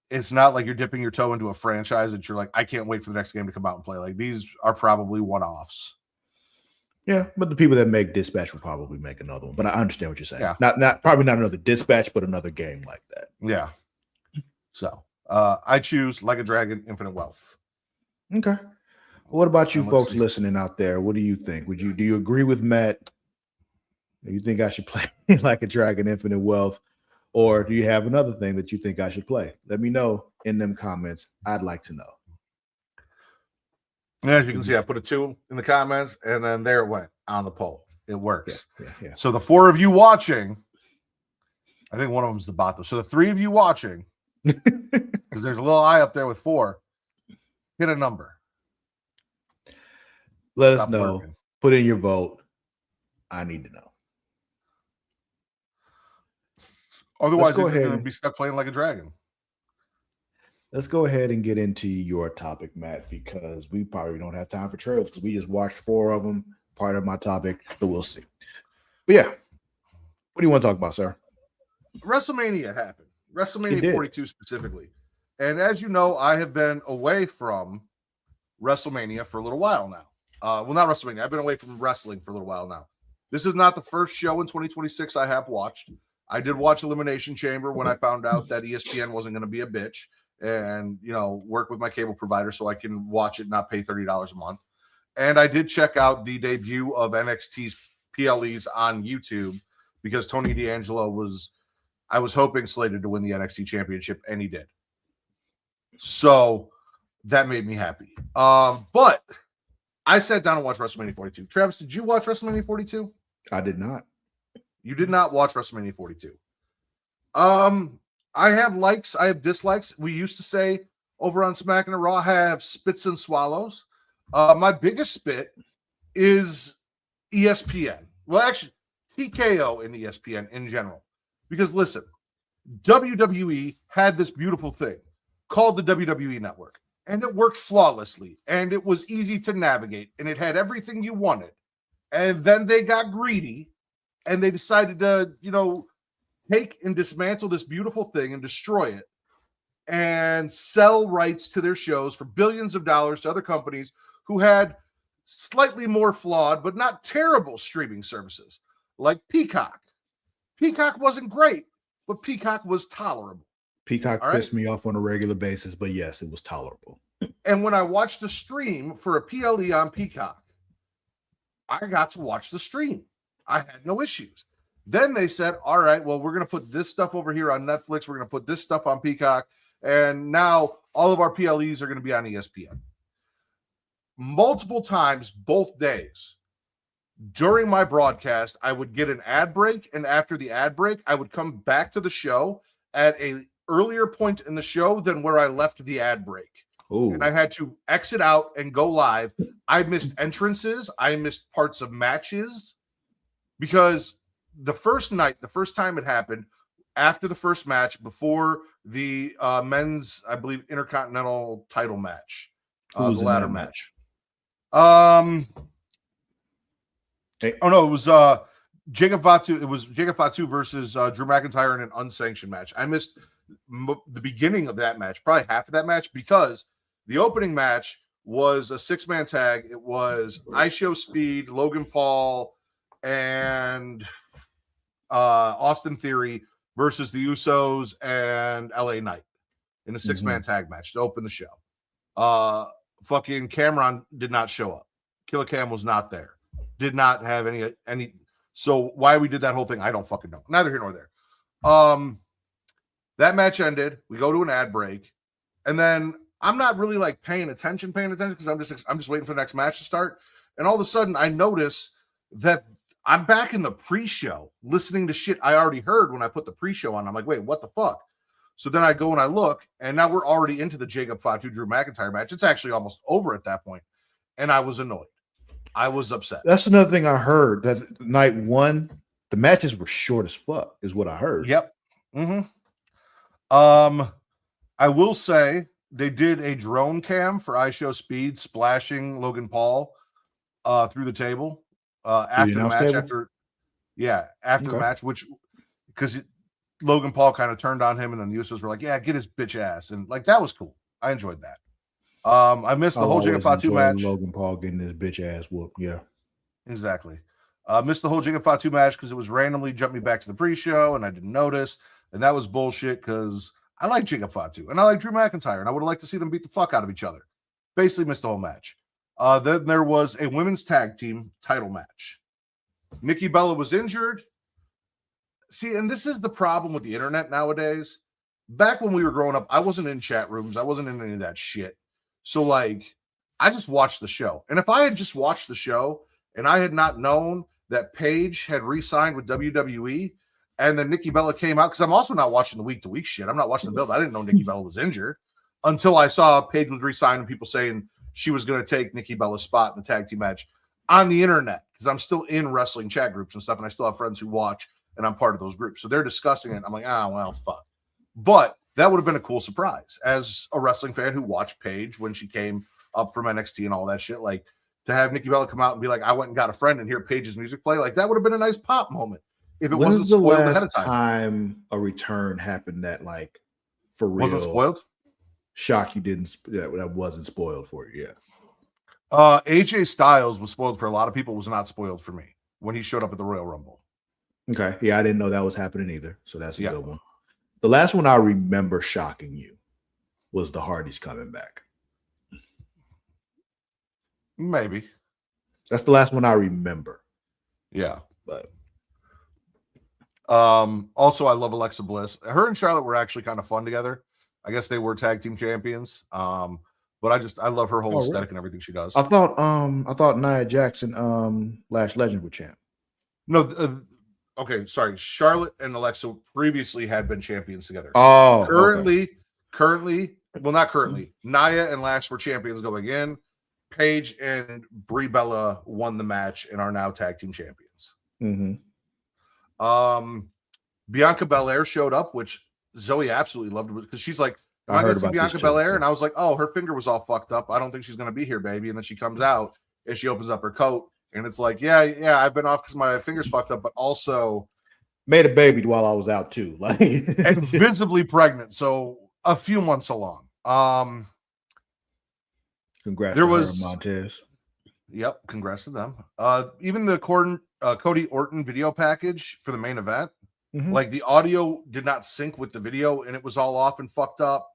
B: it's not like you're dipping your toe into a franchise that you're like, I can't wait for the next game to come out and play. Like these are probably one-offs.
A: Yeah, but the people that make Dispatch will probably make another one. But I understand what you're saying.
B: Yeah.
A: Not probably not another Dispatch, but another game like that.
B: Yeah. So I choose Like a Dragon, Infinite Wealth.
A: Okay. What about you folks listening out there? What do you think? Do you agree with Matt? Do you think I should play Like a Dragon, Infinite Wealth? Or do you have another thing that you think I should play? Let me know in them comments. I'd like to know.
B: And as you can see, I put a 2 in the comments, and then there it went on the poll. It works.
A: Yeah.
B: So the 4 of you watching, I think one of them is the bot, though. So the 3 of you watching, because there's a little eye up there with 4, hit a number.
A: Let us know. Put in your vote. I need to know.
B: Otherwise, you're going to be stuck playing Like a Dragon.
A: Let's go ahead and get into your topic, Matt, because we probably don't have time for trailers because we just watched 4 of them. Part of my topic, but we'll see. But yeah, what do you want to talk about, sir?
B: WrestleMania happened. WrestleMania 42 specifically. And as you know, I have been away from WrestleMania for a little while now. Well, not WrestleMania. I've been away from wrestling for a little while now. This is not the first show in 2026 I have watched. I did watch Elimination Chamber when I found out that ESPN wasn't going to be a bitch and, work with my cable provider so I can watch it and not pay $30 a month. And I did check out the debut of NXT's PLEs on YouTube because Tony D'Angelo was, I was hoping, slated to win the NXT championship, and he did. So that made me happy. But I sat down and watched WrestleMania 42. Travis, did you watch WrestleMania 42?
A: I did not.
B: You did not watch WrestleMania 42. I have likes, I have dislikes. We used to say over on Smack and Raw, I have spits and swallows. My biggest spit is ESPN. Well, actually, TKO and ESPN in general. Because listen, WWE had this beautiful thing called the WWE Network, and it worked flawlessly, and it was easy to navigate, and it had everything you wanted. And then they got greedy, and they decided to, take and dismantle this beautiful thing and destroy it and sell rights to their shows for billions of dollars to other companies who had slightly more flawed, but not terrible streaming services like Peacock. Peacock wasn't great, but Peacock was tolerable.
A: Peacock pissed me off on a regular basis, but yes, it was tolerable.
B: And when I watched the stream for a PLE on Peacock, I got to watch the stream. I had no issues. Then they said, all right, well, we're going to put this stuff over here on Netflix. We're going to put this stuff on Peacock. And now all of our PLEs are going to be on ESPN. Multiple times, both days, during my broadcast, I would get an ad break. And after the ad break, I would come back to the show at an earlier point in the show than where I left the ad break.
A: Ooh.
B: And I had to exit out and go live. I missed entrances. I missed parts of matches because the first time it happened, after the first match, before the men's, I believe, Intercontinental title match, the ladder match. It was Jacob Fatu. It was Jacob Fatu versus Drew McIntyre in an unsanctioned match. I missed the beginning of that match, probably half of that match, because the opening match was a 6-man tag. It was ISHO Speed, Logan Paul, and Austin Theory versus the Usos and LA Knight in a 6-man tag match to open the show. Fucking Cameron did not show up. Killer Cam was not there. Did not have any. So why we did that whole thing, I don't fucking know. Neither here nor there. That match ended. We go to an ad break, and then I'm not really like paying attention because I'm just waiting for the next match to start. And all of a sudden, I notice that I'm back in the pre-show listening to shit I already heard when I put the pre-show on. I'm like, wait, what the fuck? So then I go and I look, and now we're already into the Jacob Fatu Drew McIntyre match. It's actually almost over at that point, and I was annoyed. I was upset.
A: That's another thing I heard. That night one, the matches were short as fuck, is what I heard.
B: Yep. I will say they did a drone cam for iShow Speed splashing Logan Paul through the table after the match.
A: Table?
B: After the match, which because Logan Paul kind of turned on him, and then the Usos were like, "Yeah, get his bitch ass," and like that was cool. I enjoyed that. I missed the whole Jacob Fatu match.
A: Logan Paul getting his bitch ass whooped. Yeah,
B: exactly. Missed the whole Jacob Fatu match because it was randomly jumped me back to the pre-show, and I didn't notice, and that was bullshit because I like Jacob Fatu and I like Drew McIntyre, and I would have liked to see them beat the fuck out of each other. Basically, missed the whole match. Then there was a women's tag team title match. Nikki Bella was injured. See, and this is the problem with the internet nowadays. Back when we were growing up, I wasn't in chat rooms. I wasn't in any of that shit. So, like, I just watched the show. And if I had just watched the show and I had not known that Paige had re-signed with WWE and then Nikki Bella came out, because I'm also not watching the week-to-week shit. I'm not watching the build. I didn't know Nikki Bella was injured until I saw Paige was re-signed and people saying she was going to take Nikki Bella's spot in the tag team match on the internet, because I'm still in wrestling chat groups and stuff, and I still have friends who watch, and I'm part of those groups. So they're discussing it. I'm like, well, fuck. But that would have been a cool surprise as a wrestling fan who watched Paige when she came up from NXT and all that shit. Like, to have Nikki Bella come out and be like, I went and got a friend and hear Paige's music play, like that would have been a nice pop moment if it wasn't spoiled ahead of
A: time a return happened that, like, for real
B: wasn't spoiled.
A: Shock you didn't that wasn't spoiled for you.
B: AJ Styles was spoiled for a lot of people. Was not spoiled for me when he showed up at the Royal Rumble.
A: Okay, yeah, I didn't know that was happening either. So that's a good one. The last one I remember shocking you was the Hardys coming back.
B: Maybe.
A: That's the last one I remember.
B: Yeah.
A: But
B: also I love Alexa Bliss. Her and Charlotte were actually kind of fun together. I guess they were tag team champions. But I love her whole aesthetic and everything she does.
A: I thought Nia Jackson Lash Legend were champ.
B: No, okay, sorry. Charlotte and Alexa previously had been champions together.
A: Oh,
B: currently, well, not currently. Nia and Lash were champions going in. Paige and Brie Bella won the match and are now tag team champions. Bianca Belair showed up, which Zoe absolutely loved because she's like, I heard about Bianca Belair, and I was like, oh, her finger was all fucked up. I don't think she's going to be here, baby. And then she comes out and she opens up her coat, and it's like, yeah, I've been off because my finger's fucked up, but also
A: made a baby while I was out too, like
B: and visibly pregnant, so a few months along.
A: Congrats
B: there
A: to
B: was
A: her and Montez.
B: Yep, congrats to them. Even the Cody Orton video package for the main event, like the audio did not sync with the video, and it was all off and fucked up.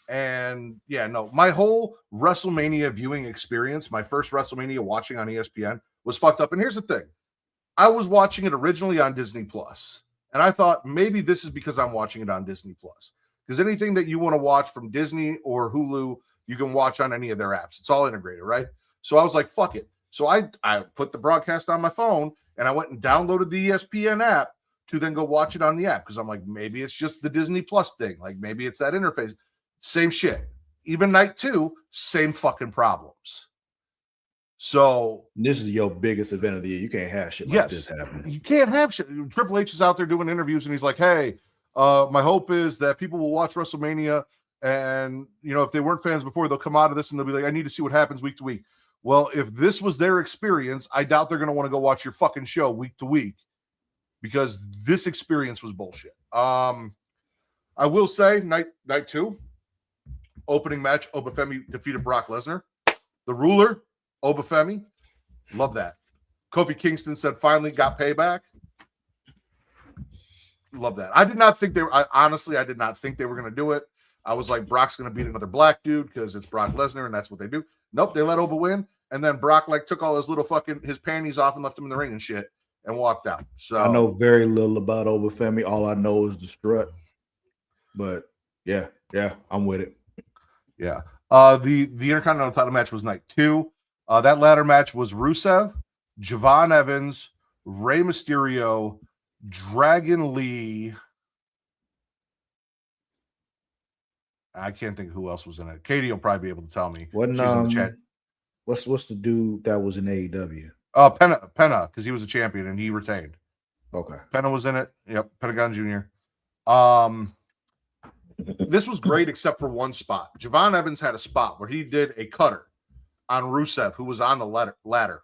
B: And yeah, no, my whole WrestleMania viewing experience, my first WrestleMania watching on ESPN, was fucked up. And here's the thing: I was watching it originally on Disney Plus, and I thought maybe this is because I'm watching it on Disney Plus, because anything that you want to watch from Disney or Hulu, you can watch on any of their apps. It's all integrated, right? So I was like, fuck it. So I put the broadcast on my phone, and I went and downloaded the ESPN app to then go watch it on the app, because I'm like, maybe it's just the Disney Plus thing. Like maybe it's that interface. Same shit. Even night 2, same fucking problems. So
A: this is your biggest event of the year. You can't have shit like this happening.
B: You can't have shit. Triple H is out there doing interviews, and he's like, hey, my hope is that people will watch WrestleMania, and if they weren't fans before, they'll come out of this and they'll be like, I need to see what happens week to week. Well, if this was their experience, I doubt they're going to want to go watch your fucking show week to week, because this experience was bullshit. I will say night 2, opening match, Obafemi defeated Brock Lesnar. The ruler, Obafemi. Love that. Kofi Kingston said finally got payback. Love that. I did not think they were. Honestly, I did not think they were going to do it. I was like, Brock's going to beat another black dude because it's Brock Lesnar and that's what they do. Nope, they let Oba win, and then Brock like took all his little his panties off and left him in the ring and shit and walked out. So
A: I know very little about Oba Femi. All I know is the strut. But yeah, I'm with it.
B: Yeah. The Intercontinental title match was night 2. That ladder match was Rusev, Javon Evans, Rey Mysterio, Dragon Lee. I can't think of who else was in it. Katie will probably be able to tell me.
A: She's
B: in the chat.
A: What's the dude that was in AEW?
B: Oh, Penna, because he was a champion and he retained.
A: Okay.
B: Penna was in it. Yep, Pentagon Jr. This was great except for one spot. Javon Evans had a spot where he did a cutter on Rusev, who was on the ladder.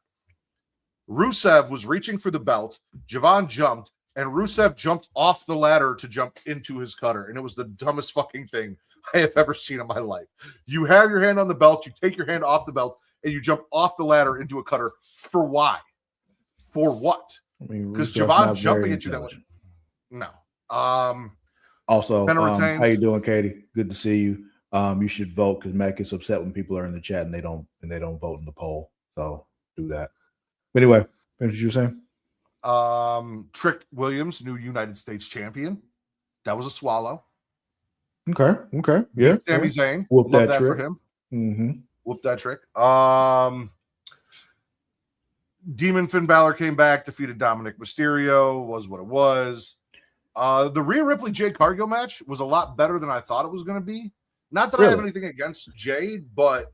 B: Rusev was reaching for the belt. Javon jumped, and Rusev jumped off the ladder to jump into his cutter. And it was the dumbest fucking thing I have ever seen in my life. You have your hand on the belt, you take your hand off the belt, and you jump off the ladder into a cutter. For why? For what? Because Javon jumping at you that way. No.
A: Also, how you doing, Katie? Good to see you. You should vote because Matt gets upset when people are in the chat and they don't vote in the poll. So do that. But anyway, finish what you were saying.
B: Trick Williams, new United States champion. That was a swallow.
A: Okay. Yeah.
B: Sami Zayn.
A: Whoop
B: Love
A: that
B: that
A: trick.
B: for him.
A: Mm-hmm.
B: Whoop that trick. Demon Finn Balor came back, defeated Dominic Mysterio, was what it was. The Rhea Ripley Jade Cargill match was a lot better than I thought it was going to be. Not that I have anything against Jade, but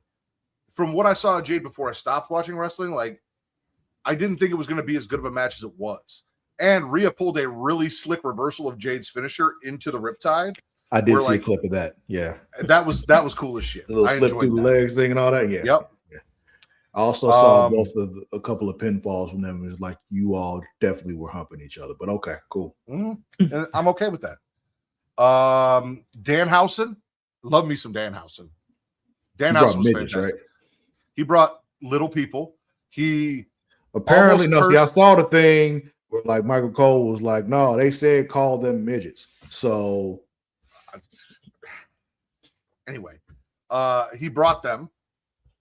B: from what I saw of Jade before I stopped watching wrestling, like I didn't think it was going to be as good of a match as it was. And Rhea pulled a really slick reversal of Jade's finisher into the Riptide.
A: I did see a clip of that. Yeah,
B: that was cool as shit.
A: The little slip through the legs thing and all that. Yeah.
B: Yep.
A: Yeah. I also saw a couple of pinfalls from them. It was like you all definitely were humping each other. But okay, cool.
B: Mm-hmm. And I'm okay with that. Danhausen, love me some Danhausen. Danhausen was midgets, fantastic. Right? He brought little people. He
A: apparently no. I saw the thing where like Michael Cole was like, no, they said call them midgets. So
B: anyway, he brought them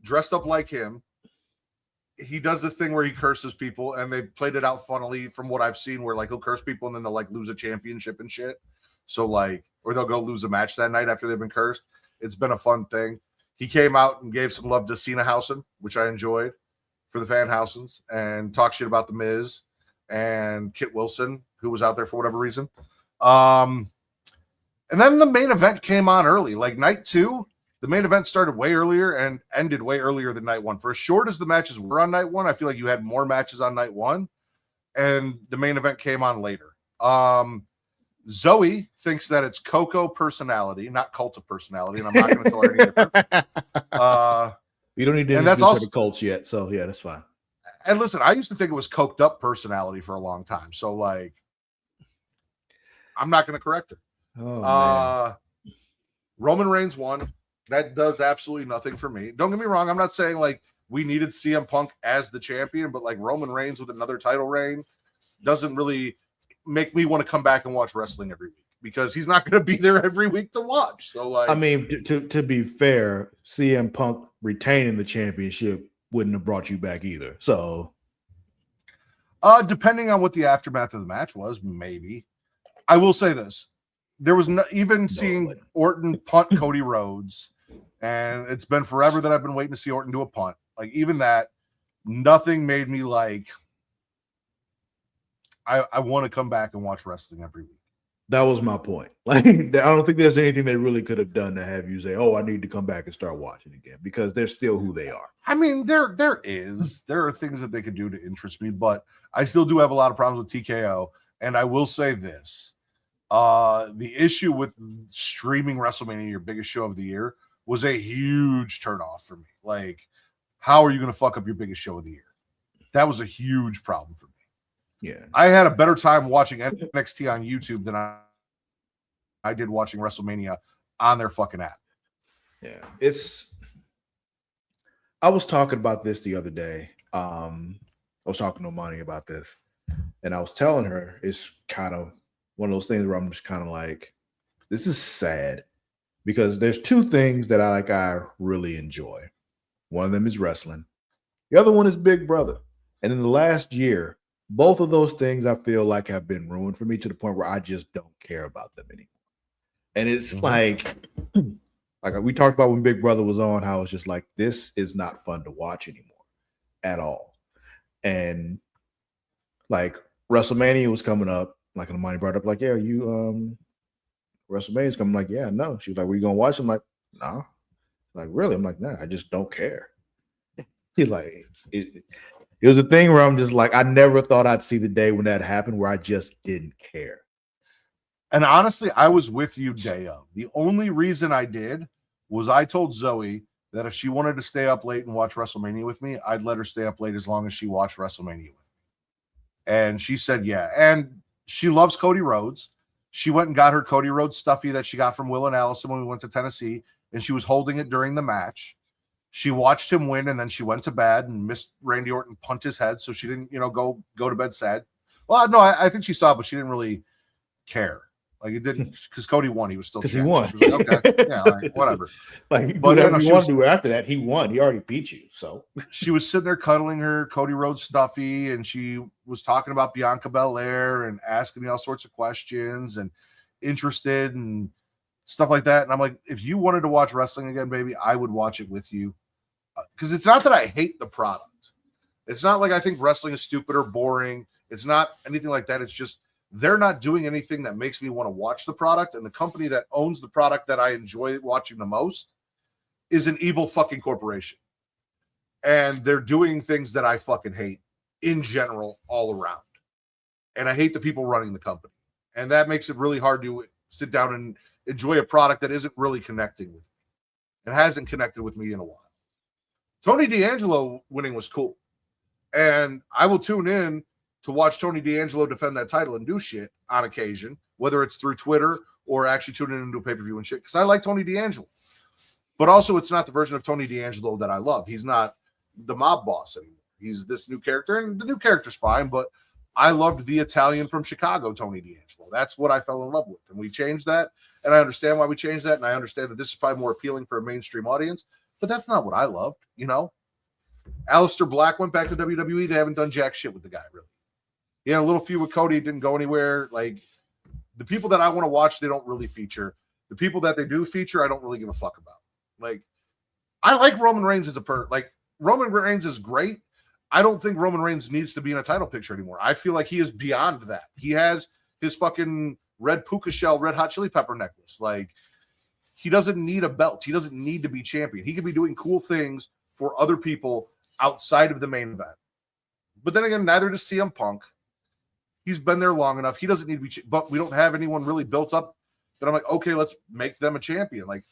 B: dressed up like him. He does this thing where he curses people, and they played it out funnily from what I've seen, where like he'll curse people and then they'll like lose a championship and shit. So like, or they'll go lose a match that night after they've been cursed. It's been a fun thing. He came out and gave some love to Cena Housen, which I enjoyed for the fan Housens, and talk shit about the Miz and Kit Wilson, who was out there for whatever reason. And then the main event came on early, like night 2. The main event started way earlier and ended way earlier than night 1. For as short as the matches were on night 1, I feel like you had more matches on night 1, and the main event came on later. Zoe thinks that it's Coco personality, not cult of personality, and I'm not going to tell her any different.
A: You don't need to introduce her to cults yet, so yeah, that's fine.
B: And listen, I used to think it was coked up personality for a long time, so like, I'm not going to correct her.
A: Oh,
B: Roman Reigns won. That does absolutely nothing for me. Don't get me wrong. I'm not saying like we needed CM Punk as the champion, but like Roman Reigns with another title reign doesn't really make me want to come back and watch wrestling every week because he's not going to be there every week to watch. So like,
A: I mean, to be fair, CM Punk retaining the championship wouldn't have brought you back either. So,
B: depending on what the aftermath of the match was, maybe. I will say this. There was seeing Orton punt Cody Rhodes, and it's been forever that I've been waiting to see Orton do a punt. Like, even that, nothing made me like, I want to come back and watch wrestling every week.
A: That was my point. Like, I don't think there's anything they really could have done to have you say, oh, I need to come back and start watching again, because they're still who they are.
B: I mean, there are things that they could do to interest me, but I still do have a lot of problems with TKO. And I will say this. The issue with streaming WrestleMania, your biggest show of the year, was a huge turnoff for me. Like, how are you going to fuck up your biggest show of the year? That was a huge problem for me.
A: Yeah,
B: I had a better time watching NXT on YouTube than I did watching WrestleMania on their fucking app.
A: Yeah, I was talking about this the other day. I was talking to Money about this, and I was telling her it's kind of one of those things where I'm just kind of like, this is sad because there's two things that I really enjoy. One of them is wrestling. The other one is Big Brother. And in the last year, both of those things I feel like have been ruined for me to the point where I just don't care about them anymore. And it's like we talked about when Big Brother was on, how it's just like, this is not fun to watch anymore at all. And like WrestleMania was coming up, like Amani brought up, like, yeah, you WrestleMania's coming, like, yeah, no. She was like, were you gonna watch? I'm like, no. Like, really? I'm like, nah, I just don't care. He's like, it was a thing where I'm just like, I never thought I'd see the day when that happened where I just didn't care.
B: And honestly, I was with you day of. The only reason I did was I told Zoe that if she wanted to stay up late and watch WrestleMania with me, I'd let her stay up late as long as she watched WrestleMania with me. And she said, yeah. And she loves Cody Rhodes. She went and got her Cody Rhodes stuffy that she got from Will and Allison when we went to Tennessee, and she was holding it during the match. She watched him win, and then she went to bed and missed Randy Orton punt his head, so she didn't, go to bed sad. Well, no, I think she saw it, but she didn't really care. Like, it didn't, because Cody won. He was still
A: because he won.
B: She was like, okay, yeah, all right, whatever.
A: Like, but whatever you want to do after that, he won. He already beat you. So
B: she was sitting there cuddling her Cody Rhodes stuffy, and she was talking about Bianca Belair and asking me all sorts of questions and interested and stuff like that. And I'm like, if you wanted to watch wrestling again, baby, I would watch it with you. Because it's not that I hate the product. It's not like I think wrestling is stupid or boring. It's not anything like that. It's just they're not doing anything that makes me want to watch the product. And the company that owns the product that I enjoy watching the most is an evil fucking corporation. And they're doing things that I fucking hate in general all around. And I hate the people running the company. And that makes it really hard to sit down and enjoy a product that isn't really connecting with me. It hasn't connected with me in a while. Tony D'Angelo winning was cool. And I will tune in to watch Tony D'Angelo defend that title and do shit on occasion, whether it's through Twitter or actually tuning into a pay-per-view and shit, because I like Tony D'Angelo. But also, it's not the version of Tony D'Angelo that I love. He's not the mob boss anymore. He's this new character, and the new character's fine, but I loved the Italian from Chicago, Tony D'Angelo. That's what I fell in love with, and we changed that, and I understand why we changed that, and I understand that this is probably more appealing for a mainstream audience, but that's not what I loved, Aleister Black went back to WWE. They haven't done jack shit with the guy, really. He had a little feud with Cody. It didn't go anywhere. Like, the people that I want to watch, they don't really feature. The people that they do feature, I don't really give a fuck about. Like, I like Roman Reigns as a Roman Reigns is great. I don't think Roman Reigns needs to be in a title picture anymore. I feel like he is beyond that. He has his fucking red puka shell, red hot chili pepper necklace. Like, he doesn't need a belt. He doesn't need to be champion. He could be doing cool things for other people outside of the main event. But then again, neither does CM Punk. He's been there long enough. He doesn't need to be, but we don't have anyone really built up that I'm like, okay, let's make them a champion. Like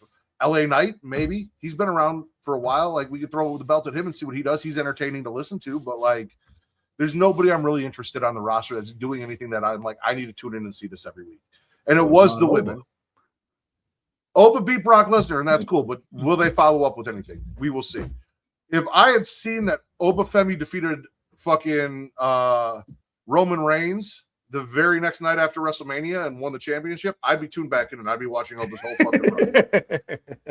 B: LA Knight, maybe. He's been around for a while. Like, we could throw the belt at him and see what he does. He's entertaining to listen to, but like, there's nobody I'm really interested on the roster that's doing anything that I'm like, I need to tune in and see this every week. And it was the women. Oba beat Brock Lesnar, and that's cool, but will they follow up with anything? We will see. If I had seen that Oba Femi defeated fucking Roman Reigns the very next night after WrestleMania and won the championship, I'd be tuned back in and I'd be watching Oba's whole fucking run.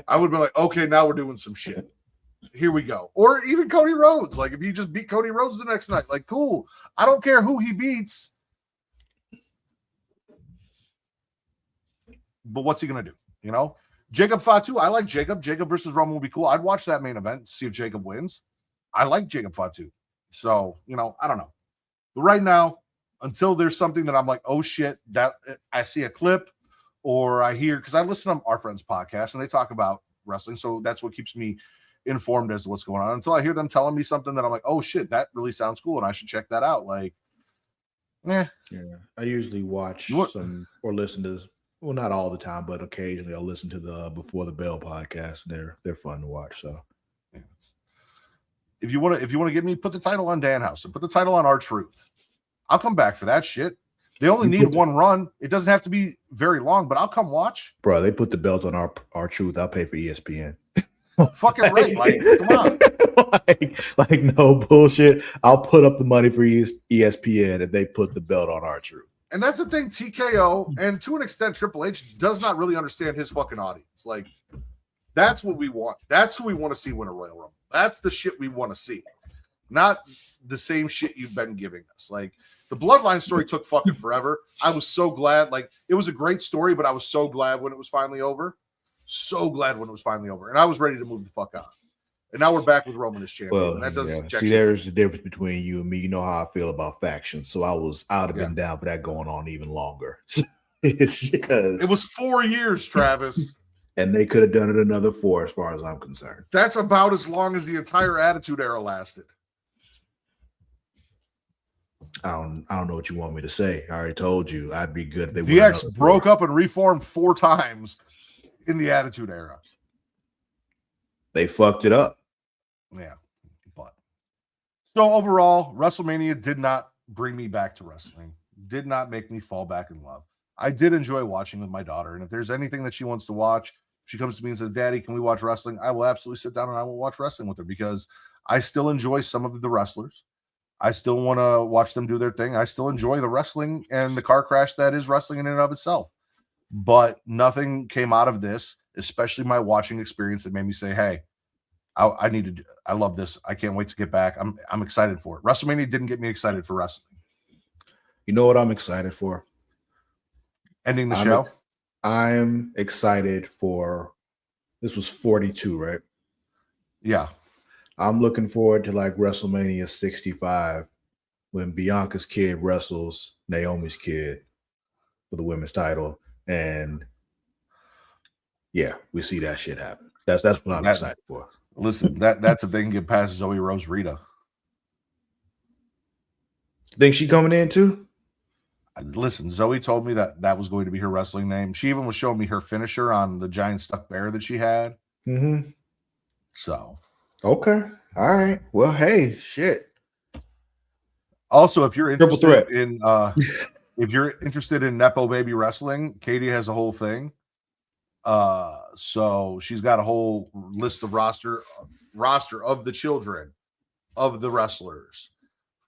B: I would be like, okay, now we're doing some shit. Here we go. Or even Cody Rhodes. Like, if he just beat Cody Rhodes the next night, like, cool. I don't care who he beats. But what's he going to do? Jacob Fatu, I like Jacob. Jacob versus Roman would be cool. I'd watch that main event, see if Jacob wins. I like Jacob Fatu. So, I don't know. But right now, until there's something that I'm like, oh shit, that I see a clip or I hear, because I listen to our friends' podcast and they talk about wrestling. So that's what keeps me informed as to what's going on. Until I hear them telling me something that I'm like, oh shit, that really sounds cool and I should check that out. Like,
A: yeah. I usually watch some or listen to, well, not all the time, but occasionally I'll listen to the Before the Bell podcast. They're fun to watch. So
B: yeah. If you want to get me, put the title on Dan House and put the title on R-Truth. I'll come back for that shit. They only need one run. It doesn't have to be very long, but I'll come watch.
A: Bro, they put the belt on R-Truth. I'll pay for ESPN.
B: Fucking right. Like, come on.
A: like no bullshit. I'll put up the money for ESPN if they put the belt on R-Truth.
B: And that's the thing, TKO, and to an extent, Triple H does not really understand his fucking audience. Like, that's what we want. That's who we want to see win a Royal Rumble. That's the shit we want to see. Not the same shit you've been giving us. Like, the Bloodline story took fucking forever. I was so glad. Like, it was a great story, but I was so glad when it was finally over. So glad when it was finally over. And I was ready to move the fuck on. And now we're back with Roman as champion.
A: Well,
B: and that doesn't
A: see, there's the difference between you and me. You know how I feel about factions. So I'd have been down for that going on even longer. It's because
B: it was 4 years, Travis.
A: And they could have done it another 4 as far as I'm concerned.
B: That's about as long as the entire Attitude Era lasted.
A: I don't know what you want me to say. I already told you I'd be good if they
B: DX broke up and reformed 4 times in the Attitude Era.
A: They fucked it up.
B: Yeah. But so overall, WrestleMania did not bring me back to wrestling. Did not make me fall back in love. I did enjoy watching with my daughter. And if there's anything that she wants to watch, she comes to me and says, Daddy, can we watch wrestling? I will absolutely sit down and I will watch wrestling with her because I still enjoy some of the wrestlers. I still want to watch them do their thing. I still enjoy the wrestling and the car crash that is wrestling in and of itself. But nothing came out of this, especially my watching experience, that made me say, hey, I love this. I can't wait to get back. I'm excited for it. WrestleMania didn't get me excited for wrestling.
A: You know what I'm excited for?
B: Ending the show.
A: I'm excited for, this was 42, right?
B: Yeah.
A: I'm looking forward to like WrestleMania 65 when Bianca's kid wrestles Naomi's kid for the women's title. And yeah, we see that shit happen. That's what I'm excited for.
B: Listen, that's if they can get past Zoe Rose Rita.
A: Think she coming in too?
B: Listen, Zoe told me that was going to be her wrestling name. She even was showing me her finisher on the giant stuffed bear that she had.
A: Mm-hmm.
B: So.
A: Okay. All right. Well, hey, shit.
B: Also, if you're interested in if you're interested in Nepo Baby Wrestling, Katie has a whole thing. So she's got a whole list of roster of the children of the wrestlers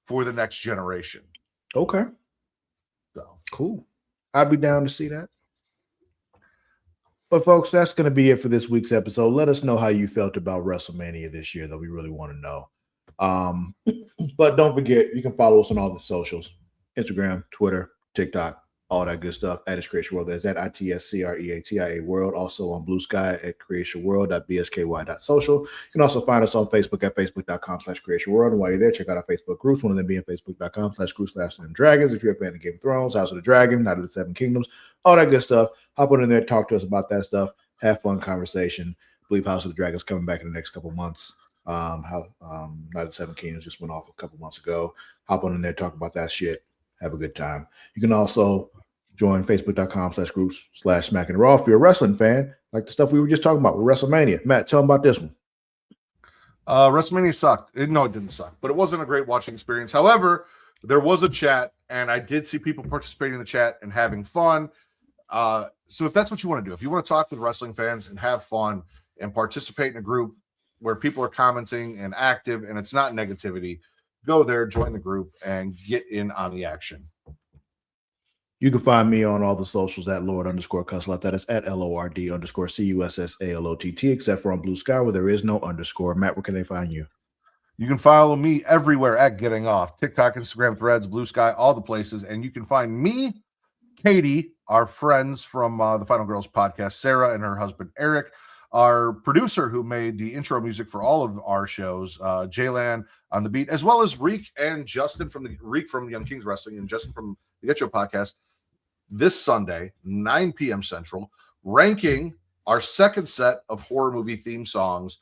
B: for the next generation.
A: Okay.
B: So
A: cool. I'd be down to see that. But folks, that's going to be it for this week's episode. Let us know how you felt about WrestleMania this year, though. We really want to know. But don't forget, you can follow us on all the socials: Instagram, Twitter, TikTok, all that good stuff. At Creatia World. That's at ITSCREATIA World. Also on Blue Sky at creatiaworld.bsky.social. You can also find us on Facebook at facebook.com/Creatia World. And while you're there, check out our Facebook groups, one of them being facebook.com/group/Dragons. If you're a fan of Game of Thrones, House of the Dragon, Night of the Seven Kingdoms, all that good stuff. Hop on in there, talk to us about that stuff. Have fun conversation. I believe House of the Dragons coming back in the next couple months. Night of the Seven Kingdoms just went off a couple months ago. Hop on in there, talk about that shit. Have a good time. You can also join facebook.com/groups/Smack and Raw if you're a wrestling fan, like the stuff we were just talking about with WrestleMania. Matt, tell them about this one.
B: WrestleMania sucked. No, it didn't suck, but it wasn't a great watching experience. However, there was a chat, and I did see people participating in the chat and having fun. So if that's what you want to do, if you want to talk with wrestling fans and have fun and participate in a group where people are commenting and active and it's not negativity, go there, join the group, and get in on the action.
A: You can find me on all the socials at Lord_Cusslott. That is at LORD_CUSSALOTT, except for on Blue Sky where there is no underscore. Matt, where can they find you?
B: You can follow me everywhere at Getting Off. TikTok, Instagram, Threads, Blue Sky, all the places. And you can find me, Katie, our friends from the Final Girls podcast, Sarah and her husband, Eric, our producer who made the intro music for all of our shows, Jaylan on the beat, as well as Reek and Justin from Young Kings Wrestling and Justin from the Get Show podcast this Sunday, 9 p.m. Central, ranking our second set of horror movie theme songs,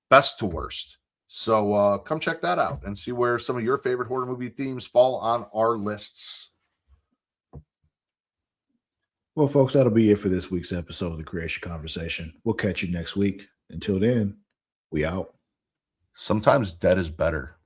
B: best to worst. So come check that out and see where some of your favorite horror movie themes fall on our lists.
A: Well, folks, that'll be it for this week's episode of the Creatia Conversation. We'll catch you next week. Until then, we out.
B: Sometimes dead is better.